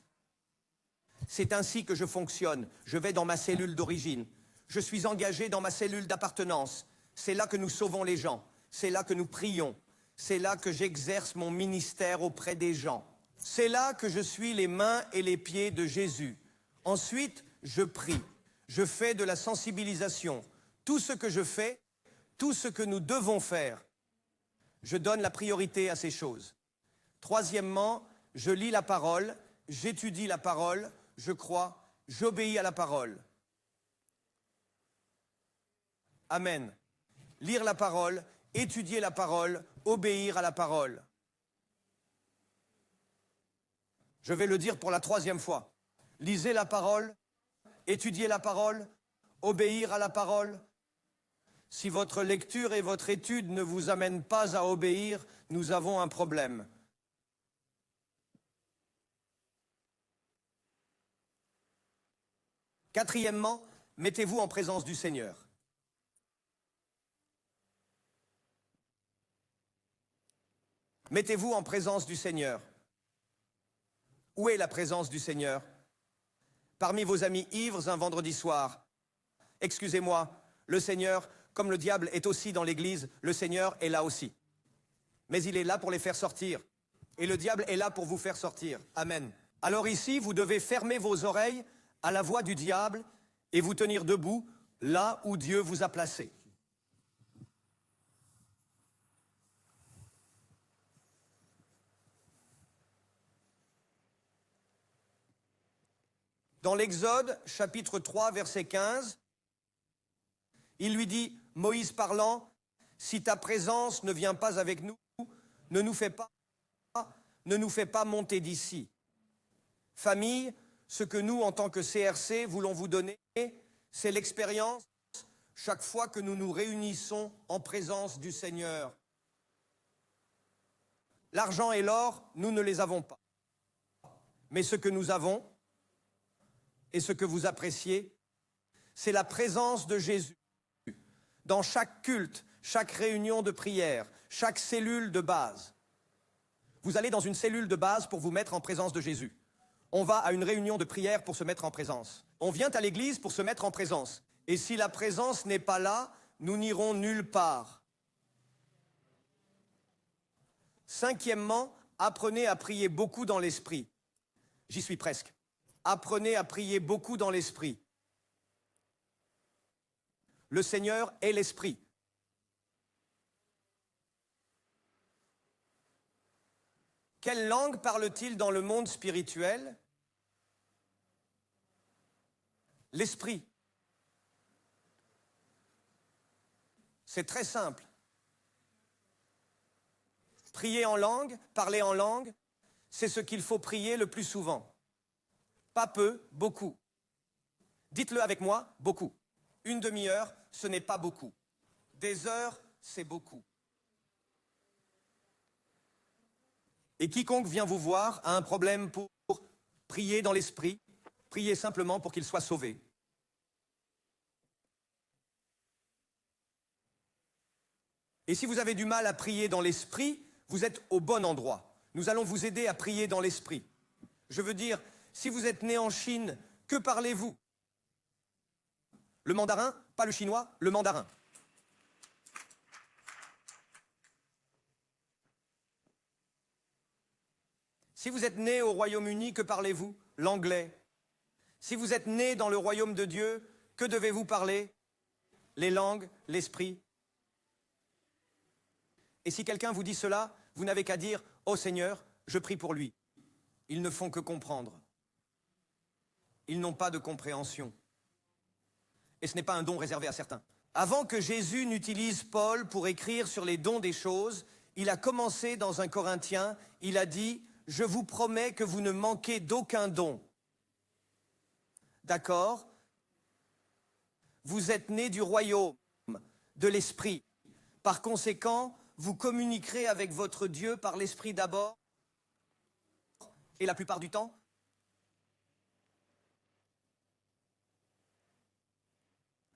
C'est ainsi que je fonctionne. Je vais dans ma cellule d'origine. Je suis engagé dans ma cellule d'appartenance. C'est là que nous sauvons les gens. C'est là que nous prions. C'est là que j'exerce mon ministère auprès des gens. C'est là que je suis les mains et les pieds de Jésus. Ensuite, je prie. Je fais de la sensibilisation. Tout ce que je fais, tout ce que nous devons faire, je donne la priorité à ces choses. Troisièmement, je lis la parole, j'étudie la parole, je crois, j'obéis à la parole. Amen. Lire la parole, étudier la parole, obéir à la parole. Je vais le dire pour la troisième fois. Lisez la parole, étudiez la parole, obéir à la parole. Si votre lecture et votre étude ne vous amènent pas à obéir, nous avons un problème. Quatrièmement, mettez-vous en présence du Seigneur. Mettez-vous en présence du Seigneur. Où est la présence du Seigneur? Parmi vos amis ivres un vendredi soir. Excusez-moi, le Seigneur, comme le diable est aussi dans l'église, le Seigneur est là aussi. Mais il est là pour les faire sortir. Et le diable est là pour vous faire sortir. Amen. Alors ici, vous devez fermer vos oreilles à la voix du diable et vous tenir debout là où Dieu vous a placé. Dans l'Exode, chapitre 3, verset 15, il lui dit, Moïse parlant, « Si ta présence ne vient pas avec nous, ne nous fais pas monter d'ici. » Famille, ce que nous, en tant que CRC, voulons vous donner, c'est l'expérience chaque fois que nous nous réunissons en présence du Seigneur. L'argent et l'or, nous ne les avons pas. Mais ce que nous avons, et ce que vous appréciez, c'est la présence de Jésus dans chaque culte, chaque réunion de prière, chaque cellule de base. Vous allez dans une cellule de base pour vous mettre en présence de Jésus. On va à une réunion de prière pour se mettre en présence. On vient à l'église pour se mettre en présence. Et si la présence n'est pas là, nous n'irons nulle part. Cinquièmement, apprenez à prier beaucoup dans l'esprit. J'y suis presque. Apprenez à prier beaucoup dans l'esprit. Le Seigneur est l'esprit. Quelle langue parle-t-il dans le monde spirituel? L'esprit. C'est très simple. Prier en langue, parler en langue, c'est ce qu'il faut prier le plus souvent. Pas peu, beaucoup. Dites-le avec moi, beaucoup. Une demi-heure, ce n'est pas beaucoup. Des heures, c'est beaucoup. Et quiconque vient vous voir a un problème pour prier dans l'esprit, priez simplement pour qu'il soit sauvé. Et si vous avez du mal à prier dans l'esprit, vous êtes au bon endroit. Nous allons vous aider à prier dans l'esprit. Je veux dire, si vous êtes né en Chine, que parlez-vous? Le mandarin, pas le chinois, le mandarin. Si vous êtes né au Royaume-Uni, que parlez-vous? L'anglais. Si vous êtes né dans le royaume de Dieu, que devez-vous parler? Les langues, l'esprit. Et si quelqu'un vous dit cela, vous n'avez qu'à dire « Oh Seigneur, je prie pour lui ». Ils ne font que comprendre. Ils n'ont pas de compréhension. Et ce n'est pas un don réservé à certains. Avant que Jésus n'utilise Paul pour écrire sur les dons des choses, il a commencé dans 1 Corinthiens, il a dit « Je vous promets que vous ne manquez d'aucun don ». D'accord? Vous êtes nés du royaume, de l'esprit. Par conséquent, vous communiquerez avec votre Dieu par l'esprit d'abord, et la plupart du temps.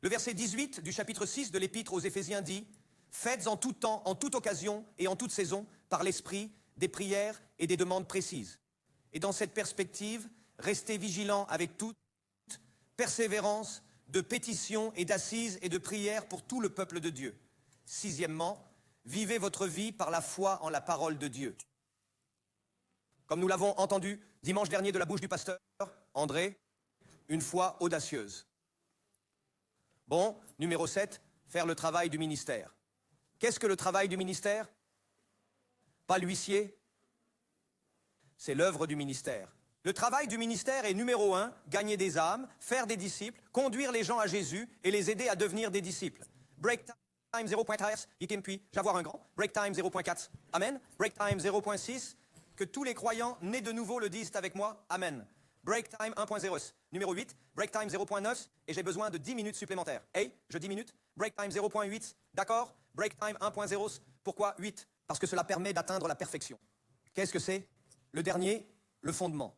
Le verset 18 du chapitre 6 de l'Épître aux Éphésiens dit « Faites en tout temps, en toute occasion et en toute saison, par l'esprit, des prières et des demandes précises. Et dans cette perspective, restez vigilants avec toute persévérance, de pétitions et d'assises et de prières pour tout le peuple de Dieu. Sixièmement, vivez votre vie par la foi en la parole de Dieu. » Comme nous l'avons entendu dimanche dernier de la bouche du pasteur André, une foi audacieuse. Bon, numéro 7, faire le travail du ministère. Qu'est-ce que le travail du ministère? Pas l'huissier, c'est l'œuvre du ministère. Le travail du ministère est numéro 1, gagner des âmes, faire des disciples, conduire les gens à Jésus et les aider à devenir des disciples. Break time 0.3, puis j'avoir un grand. Break time 0.4, amen. Break time 0.6, que tous les croyants nés de nouveau le disent avec moi, amen. Break time 1.0, numéro 8, break time 0.9, et j'ai besoin de 10 minutes supplémentaires. Hey, je 10 minutes, break time 0.8, d'accord? Break time 1.0, pourquoi 8? Parce que cela permet d'atteindre la perfection. Qu'est-ce que c'est? Le dernier, le fondement.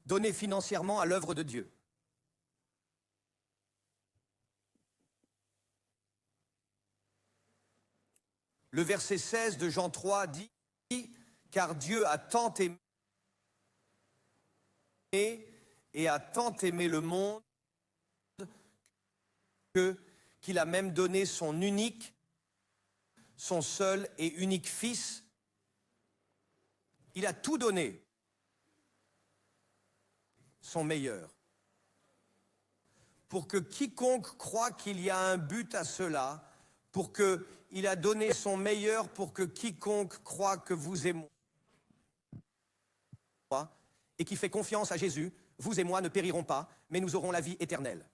Donner financièrement à l'œuvre de Dieu. Le verset 16 de Jean 3 dit « Car Dieu a tant aimé et a tant aimé le monde qu'il a même donné son unique, son seul et unique Fils. Il a tout donné, son meilleur, pour que quiconque croit qu'il y a un but à cela, pour qu'il a donné son meilleur pour que quiconque croit que vous et moi, et qui fait confiance à Jésus, vous et moi ne périrons pas, mais nous aurons la vie éternelle.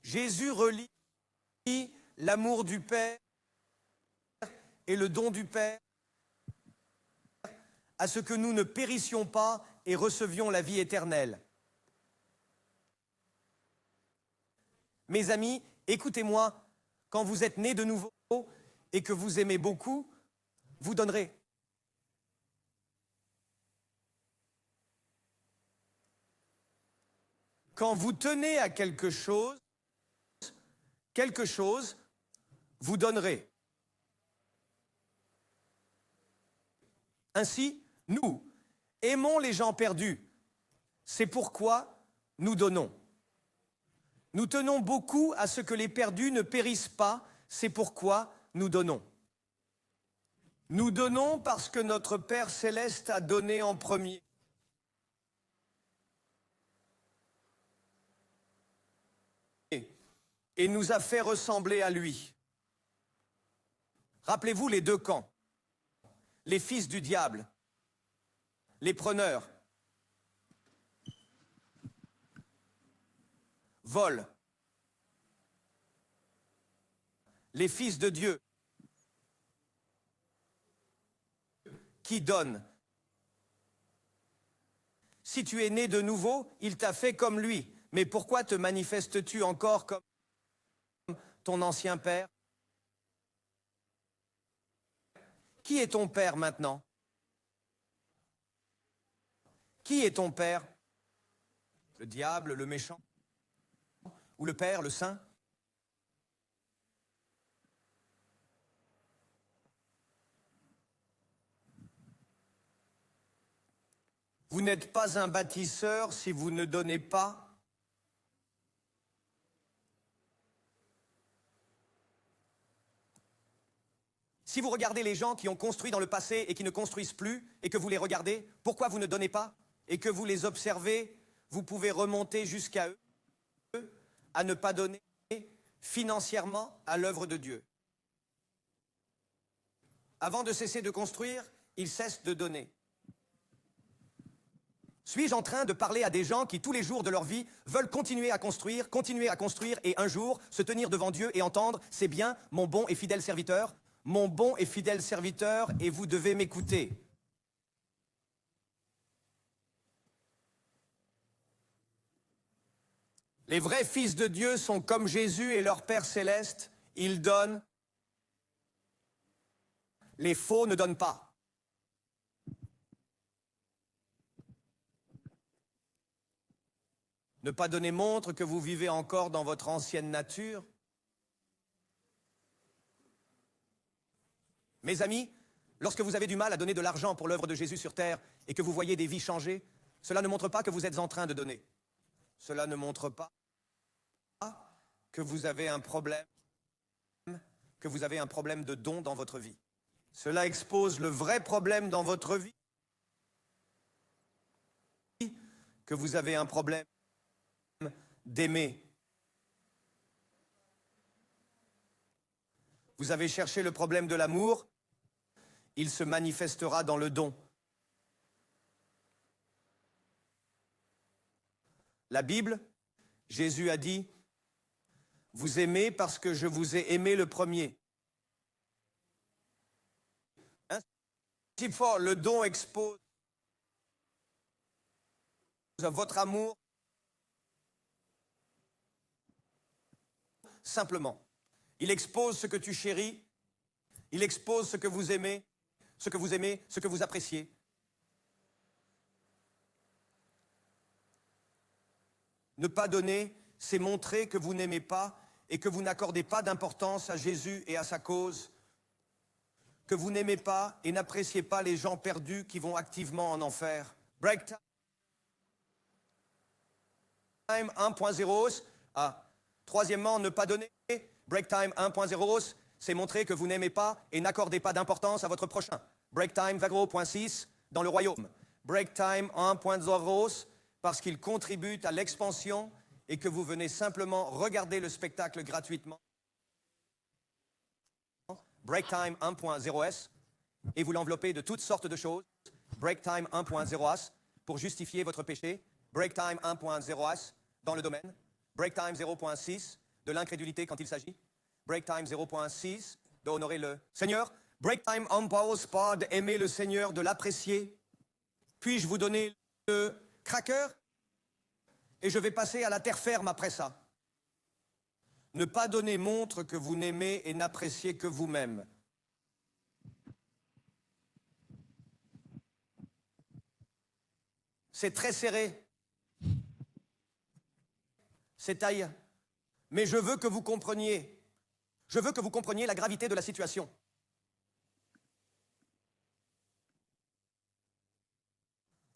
Jésus relie l'amour du Père et le don du Père à ce que nous ne périssions pas et recevions la vie éternelle. Mes amis, écoutez-moi, quand vous êtes nés de nouveau et que vous aimez beaucoup, vous donnerez. Quand vous tenez à quelque chose, vous donnerez. Ainsi, nous aimons les gens perdus. C'est pourquoi nous donnons. Nous tenons beaucoup à ce que les perdus ne périssent pas. C'est pourquoi nous donnons. Nous donnons parce que notre Père Céleste a donné en premier. Et nous a fait ressembler à lui. Rappelez-vous les deux camps. Les fils du diable, les preneurs, volent. Les fils de Dieu, qui donnent. Si tu es né de nouveau, il t'a fait comme lui. Mais pourquoi te manifestes-tu encore comme ton ancien père? Qui est ton père maintenant? Qui est ton père? Le diable, le méchant? Ou le Père, le Saint? Vous n'êtes pas un bâtisseur si vous ne donnez pas. Si vous regardez les gens qui ont construit dans le passé et qui ne construisent plus, et que vous les regardez, pourquoi vous ne donnez pas? Et que vous les observez, vous pouvez remonter jusqu'à eux, à ne pas donner financièrement à l'œuvre de Dieu. Avant de cesser de construire, ils cessent de donner. Suis-je en train de parler à des gens qui, tous les jours de leur vie, veulent continuer à construire, et un jour se tenir devant Dieu et entendre « C'est bien, mon bon et fidèle serviteur ». Mon bon et fidèle serviteur, et vous devez m'écouter. Les vrais fils de Dieu sont comme Jésus et leur Père Céleste, ils donnent. Les faux ne donnent pas. Ne pas donner montre que vous vivez encore dans votre ancienne nature. Mes amis, lorsque vous avez du mal à donner de l'argent pour l'œuvre de Jésus sur terre et que vous voyez des vies changer, cela ne montre pas que vous êtes en train de donner. Cela ne montre pas que vous avez un problème, de don dans votre vie. Cela expose le vrai problème dans votre vie, que vous avez un problème d'aimer. Vous avez cherché le problème de l'amour, il se manifestera dans le don. La Bible, Jésus a dit, « Vous aimez parce que je vous ai aimé le premier. » Ainsi fort, le don expose votre amour simplement. Il expose ce que tu chéris, il expose ce que vous aimez, ce que vous appréciez. Ne pas donner, c'est montrer que vous n'aimez pas et que vous n'accordez pas d'importance à Jésus et à sa cause, que vous n'aimez pas et n'appréciez pas les gens perdus qui vont activement en enfer. Break time 1.0. Troisièmement, ne pas donner. Break time 1.0, c'est montrer que vous n'aimez pas et n'accordez pas d'importance à votre prochain. Break time 0.6, dans le royaume. Break Time 1.0, parce qu'il contribue à l'expansion et que vous venez simplement regarder le spectacle gratuitement. Break Time 1.0S, et vous l'enveloppez de toutes sortes de choses. Break Time 1.0S, pour justifier votre péché. Break Time 1.0S, dans le domaine. Break Time 0.6, de l'incrédulité quand il s'agit. Break Time 0.6, d'honorer le Seigneur. Break Time 1.0, d'aimer le Seigneur, de l'apprécier. Puis-je vous donner le cracker? Et je vais passer à la terre ferme après ça. Ne pas donner montre que vous n'aimez et n'appréciez que vous-même. C'est très serré. C'est taille. Mais je veux que vous compreniez. Je veux que vous compreniez la gravité de la situation.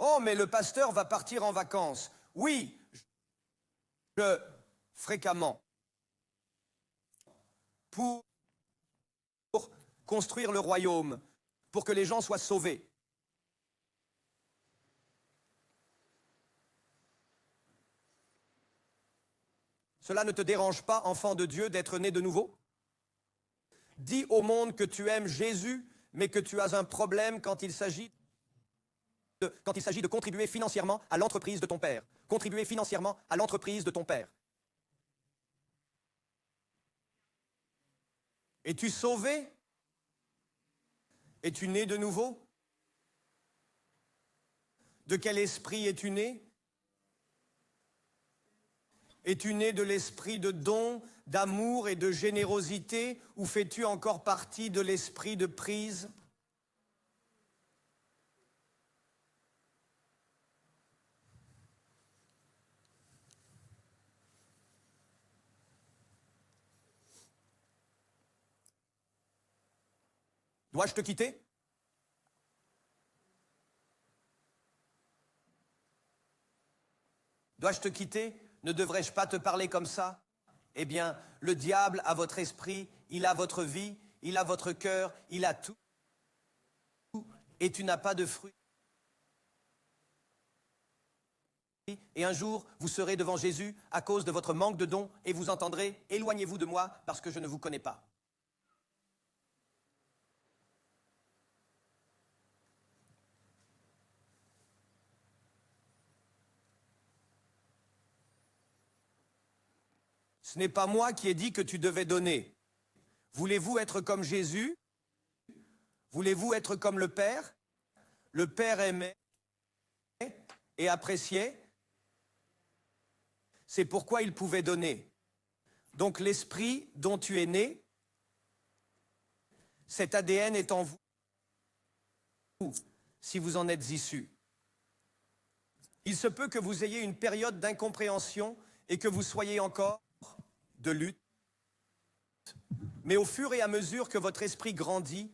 Oh, mais le pasteur va partir en vacances. Oui, fréquemment. Pour construire le royaume, pour que les gens soient sauvés. Cela ne te dérange pas, enfant de Dieu, d'être né de nouveau? Dis au monde que tu aimes Jésus, mais que tu as un problème quand il s'agit de contribuer financièrement à l'entreprise de ton père. Contribuer financièrement à l'entreprise de ton père. Es-tu sauvé? Es-tu né de nouveau? De quel esprit es-tu né? Es-tu né de l'esprit de don, d'amour et de générosité, ou fais-tu encore partie de l'esprit de prise? Dois-je te quitter? Dois-je te quitter? Ne devrais-je pas te parler comme ça? Eh bien, le diable a votre esprit, il a votre vie, il a votre cœur, il a tout. Et tu n'as pas de fruit. Et un jour, vous serez devant Jésus à cause de votre manque de dons et vous entendrez « Éloignez-vous de moi parce que je ne vous connais pas ». Ce n'est pas moi qui ai dit que tu devais donner. Voulez-vous être comme Jésus? Voulez-vous être comme le Père? Le Père aimait et appréciait. C'est pourquoi il pouvait donner. Donc l'esprit dont tu es né, cet ADN est en vous, si vous en êtes issu. Il se peut que vous ayez une période d'incompréhension et que vous soyez encore de lutte. Mais au fur et à mesure que votre esprit grandit,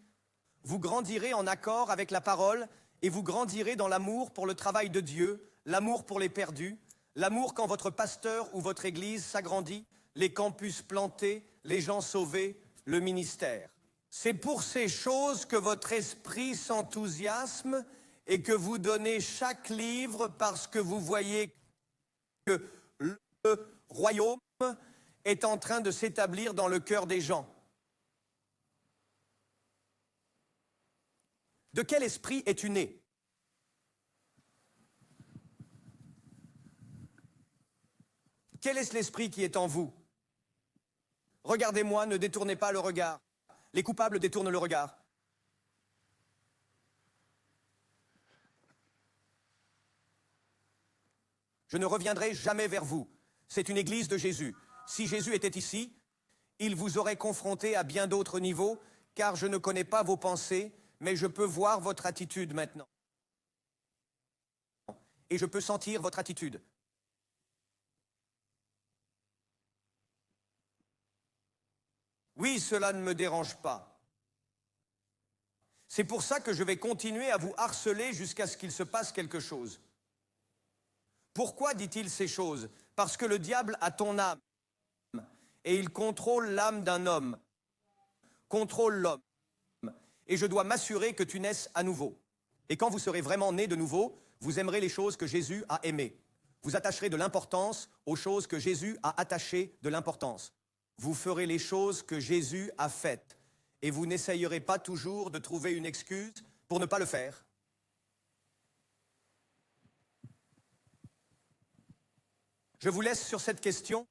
vous grandirez en accord avec la parole et vous grandirez dans l'amour pour le travail de Dieu, l'amour pour les perdus, l'amour quand votre pasteur ou votre église s'agrandit, les campus plantés, les gens sauvés, le ministère. C'est pour ces choses que votre esprit s'enthousiasme et que vous donnez chaque livre parce que vous voyez que le royaume est en train de s'établir dans le cœur des gens. De quel esprit es-tu né? Quel est l'esprit qui est en vous? Regardez-moi, ne détournez pas le regard. Les coupables détournent le regard. Je ne reviendrai jamais vers vous. C'est une église de Jésus. Si Jésus était ici, il vous aurait confronté à bien d'autres niveaux, car je ne connais pas vos pensées, mais je peux voir votre attitude maintenant. Et je peux sentir votre attitude. Oui, cela ne me dérange pas. C'est pour ça que je vais continuer à vous harceler jusqu'à ce qu'il se passe quelque chose. Pourquoi dit-il ces choses? Parce que le diable a ton âme. Et il contrôle l'âme d'un homme, contrôle l'homme. Et je dois m'assurer que tu naisses à nouveau. Et quand vous serez vraiment né de nouveau, Vous aimerez les choses que Jésus a aimées. Vous attacherez de l'importance aux choses que Jésus a attachées de l'importance. Vous ferez les choses que Jésus a faites. Et vous n'essayerez pas toujours de trouver une excuse pour ne pas le faire. Je vous laisse sur cette question.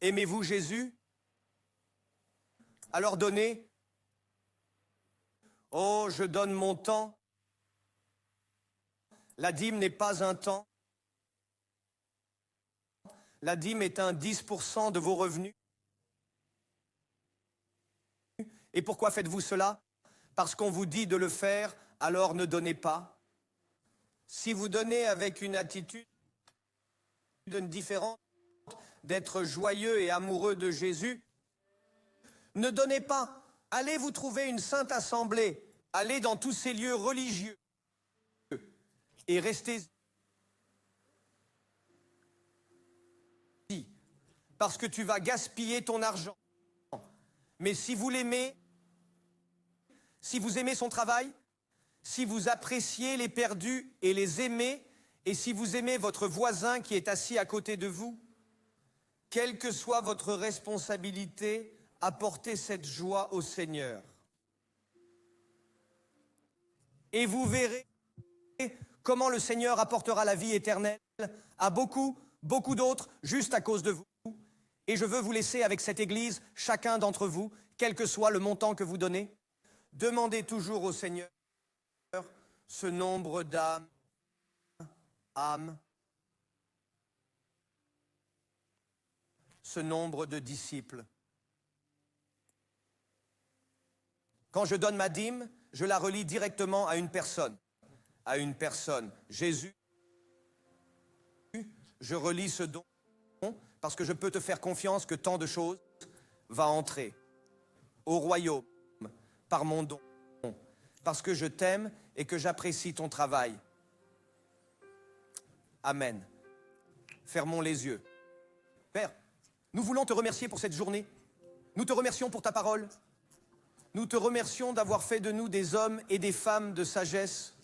Aimez-vous Jésus? Alors donnez. Oh, je donne mon temps. La dîme n'est pas un temps. La dîme est un 10% de vos revenus. Et pourquoi faites-vous cela? Parce qu'on vous dit de le faire, alors ne donnez pas. Si vous donnez avec une attitude différente, d'être joyeux et amoureux de Jésus, ne donnez pas. Allez vous trouver une sainte assemblée, allez dans tous ces lieux religieux et restez ici, parce que tu vas gaspiller ton argent. Mais si vous l'aimez, si vous aimez son travail, si vous appréciez les perdus et les aimez, et si vous aimez votre voisin qui est assis à côté de vous, quelle que soit votre responsabilité, apportez cette joie au Seigneur. Et vous verrez comment le Seigneur apportera la vie éternelle à beaucoup d'autres juste à cause de vous. Et je veux vous laisser avec cette Église, chacun d'entre vous, quel que soit le montant que vous donnez, demandez toujours au Seigneur ce nombre d'âmes, ce nombre de disciples. Quand je donne ma dîme, je la relie directement à une personne. Jésus, je relie ce don parce que je peux te faire confiance que tant de choses va entrer au royaume par mon don, parce que je t'aime et que j'apprécie ton travail. Amen. Fermons les yeux. Père, nous voulons te remercier pour cette journée. Nous te remercions pour ta parole. Nous te remercions d'avoir fait de nous des hommes et des femmes de sagesse.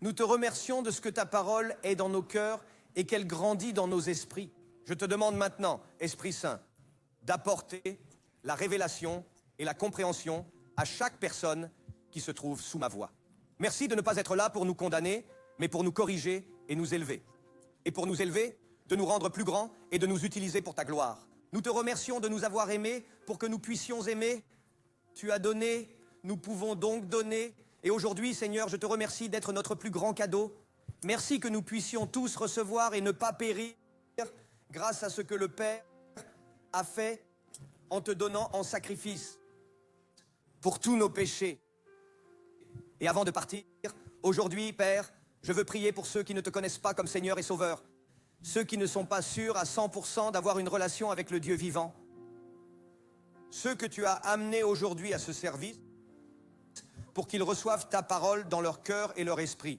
Nous te remercions de ce que ta parole est dans nos cœurs et qu'elle grandit dans nos esprits. Je te demande maintenant, Esprit Saint, d'apporter la révélation et la compréhension à chaque personne qui se trouve sous ma voix. Merci de ne pas être là pour nous condamner, mais pour nous corriger et nous élever. Et pour nous élever, de nous rendre plus grands et de nous utiliser pour ta gloire. Nous te remercions de nous avoir aimés pour que nous puissions aimer. Tu as donné, nous pouvons donc donner. Et aujourd'hui, Seigneur, je te remercie d'être notre plus grand cadeau. Merci que nous puissions tous recevoir et ne pas périr grâce à ce que le Père a fait en te donnant en sacrifice pour tous nos péchés. Et avant de partir, aujourd'hui, Père, je veux prier pour ceux qui ne te connaissent pas comme Seigneur et Sauveur. Ceux qui ne sont pas sûrs à 100% d'avoir une relation avec le Dieu vivant. Ceux que tu as amenés aujourd'hui à ce service pour qu'ils reçoivent ta parole dans leur cœur et leur esprit.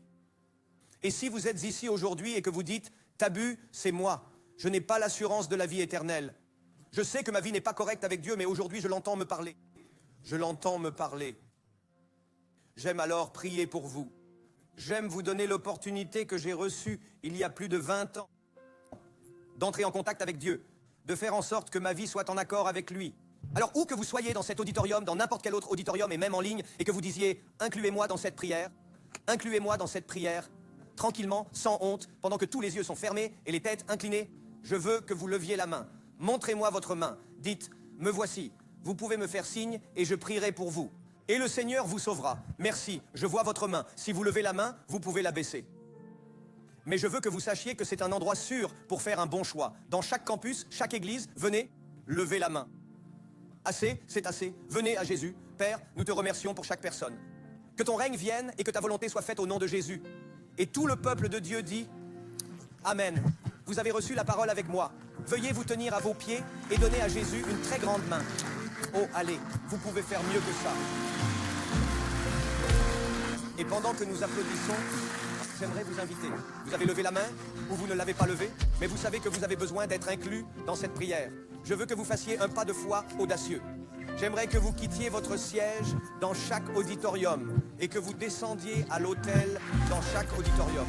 Et si vous êtes ici aujourd'hui et que vous dites « Tabu, c'est moi, je n'ai pas l'assurance de la vie éternelle. Je sais que ma vie n'est pas correcte avec Dieu, mais aujourd'hui je l'entends me parler. Je l'entends me parler. » J'aime alors prier pour vous. J'aime vous donner l'opportunité que j'ai reçue il y a plus de 20 ans d'entrer en contact avec Dieu, de faire en sorte que ma vie soit en accord avec lui. Alors, où que vous soyez dans cet auditorium, dans n'importe quel autre auditorium et même en ligne, et que vous disiez « Incluez-moi dans cette prière », tranquillement, sans honte, pendant que tous les yeux sont fermés et les têtes inclinées, je veux que vous leviez la main. Montrez-moi votre main. Dites « Me voici ». Vous pouvez me faire signe et je prierai pour vous. Et le Seigneur vous sauvera. Merci, je vois votre main. Si vous levez la main, vous pouvez la baisser. Mais je veux que vous sachiez que c'est un endroit sûr pour faire un bon choix. Dans chaque campus, chaque église, venez, levez la main. Assez, c'est assez. Venez à Jésus. Père, nous te remercions pour chaque personne. Que ton règne vienne et que ta volonté soit faite au nom de Jésus. Et tout le peuple de Dieu dit Amen. Vous avez reçu la parole avec moi. Veuillez vous tenir à vos pieds et donner à Jésus une très grande main. Oh, allez, vous pouvez faire mieux que ça. Et pendant que nous applaudissons, j'aimerais vous inviter. Vous avez levé la main ou vous ne l'avez pas levée, mais vous savez que vous avez besoin d'être inclus dans cette prière. Je veux que vous fassiez un pas de foi audacieux. J'aimerais que vous quittiez votre siège dans chaque auditorium et que vous descendiez à l'autel dans chaque auditorium.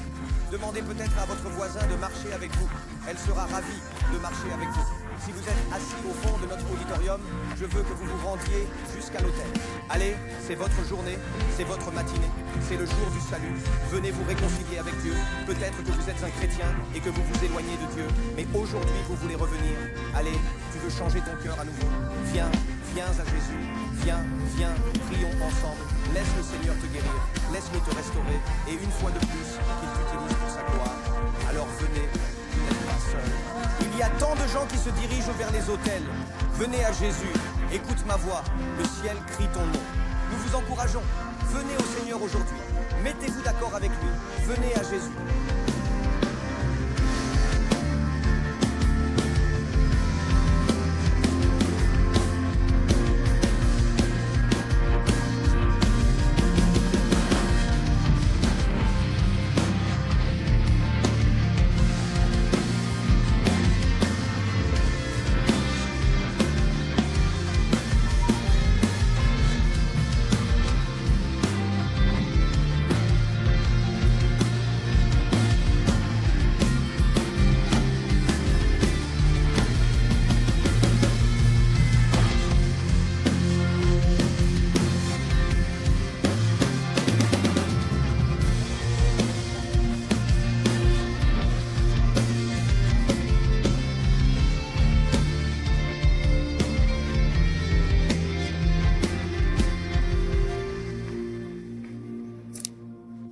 Demandez peut-être à votre voisin de marcher avec vous. Elle sera ravie de marcher avec vous. Si vous êtes assis au fond de notre auditorium, je veux que vous vous rendiez jusqu'à l'hôtel. Allez, c'est votre journée, c'est votre matinée, c'est le jour du salut. Venez vous réconcilier avec Dieu. Peut-être que vous êtes un chrétien et que vous vous éloignez de Dieu, mais aujourd'hui vous voulez revenir. Allez, tu veux changer ton cœur à nouveau. Viens, viens à Jésus. Viens, viens, prions ensemble. Laisse le Seigneur te guérir, laisse-le te restaurer, et une fois de plus, qu'il t'utilise pour sa gloire. Alors venez, vous n'êtes pas seul. Il y a tant de gens qui se dirigent vers les autels. Venez à Jésus, écoute ma voix, le ciel crie ton nom. Nous vous encourageons, venez au Seigneur aujourd'hui. Mettez-vous d'accord avec lui, venez à Jésus.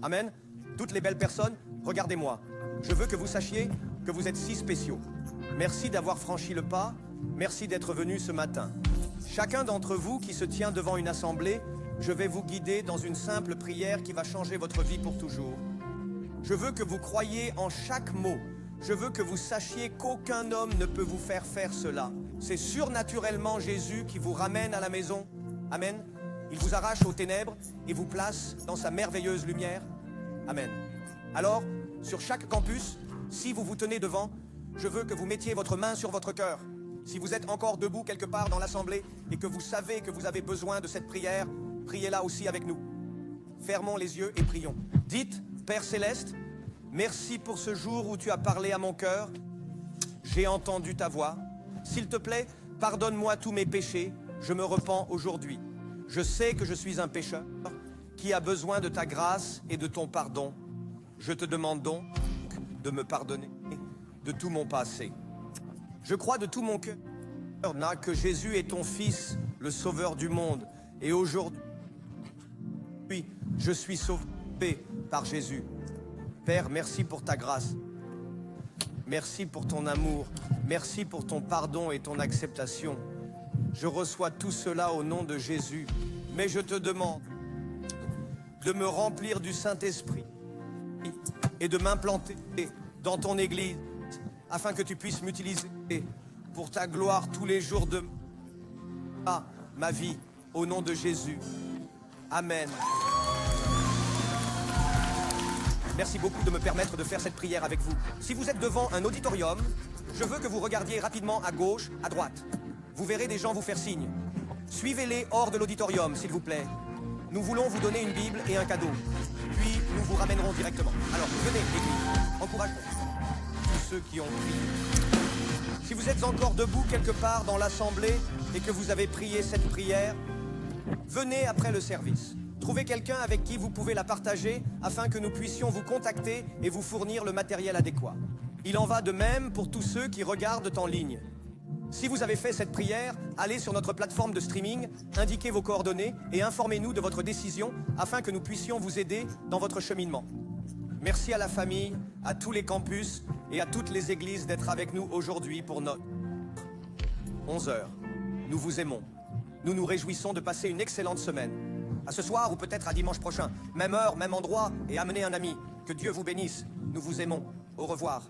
Amen. Toutes les belles personnes, regardez-moi. Je veux que vous sachiez que vous êtes si spéciaux. Merci d'avoir franchi le pas. Merci d'être venu ce matin. Chacun d'entre vous qui se tient devant une assemblée, je vais vous guider dans une simple prière qui va changer votre vie pour toujours. Je veux que vous croyiez en chaque mot. Je veux que vous sachiez qu'aucun homme ne peut vous faire faire cela. C'est surnaturellement Jésus qui vous ramène à la maison. Amen. Il vous arrache aux ténèbres et vous place dans sa merveilleuse lumière. Amen. Alors, sur chaque campus, si vous vous tenez devant, je veux que vous mettiez votre main sur votre cœur. Si vous êtes encore debout quelque part dans l'assemblée et que vous savez que vous avez besoin de cette prière, priez-la aussi avec nous. Fermons les yeux et prions. Dites, Père Céleste, merci pour ce jour où tu as parlé à mon cœur. J'ai entendu ta voix. S'il te plaît, pardonne-moi tous mes péchés. Je me repens aujourd'hui. Je sais que je suis un pécheur qui a besoin de ta grâce et de ton pardon. Je te demande donc de me pardonner de tout mon passé. Je crois de tout mon cœur que Jésus est ton Fils, le Sauveur du monde. Et aujourd'hui, je suis sauvé par Jésus. Père, merci pour ta grâce. Merci pour ton amour. Merci pour ton pardon et ton acceptation. Je reçois tout cela au nom de Jésus. Mais je te demande de me remplir du Saint-Esprit et de m'implanter dans ton Église afin que tu puisses m'utiliser pour ta gloire tous les jours de ma vie, au nom de Jésus. Amen. Merci beaucoup de me permettre de faire cette prière avec vous. Si vous êtes devant un auditorium, je veux que vous regardiez rapidement à gauche, à droite. Vous verrez des gens vous faire signe. Suivez-les hors de l'auditorium, s'il vous plaît. Nous voulons vous donner une Bible et un cadeau. Puis, nous vous ramènerons directement. Alors, venez, Église. Encourageons tous ceux qui ont prié. Si vous êtes encore debout quelque part dans l'assemblée et que vous avez prié cette prière, venez après le service. Trouvez quelqu'un avec qui vous pouvez la partager afin que nous puissions vous contacter et vous fournir le matériel adéquat. Il en va de même pour tous ceux qui regardent en ligne. Si vous avez fait cette prière, allez sur notre plateforme de streaming, indiquez vos coordonnées et informez-nous de votre décision afin que nous puissions vous aider dans votre cheminement. Merci à la famille, à tous les campus et à toutes les églises d'être avec nous aujourd'hui pour notre 11h. Nous vous aimons. Nous nous réjouissons de passer une excellente semaine. À ce soir ou peut-être à dimanche prochain. Même heure, même endroit et amenez un ami. Que Dieu vous bénisse. Nous vous aimons. Au revoir.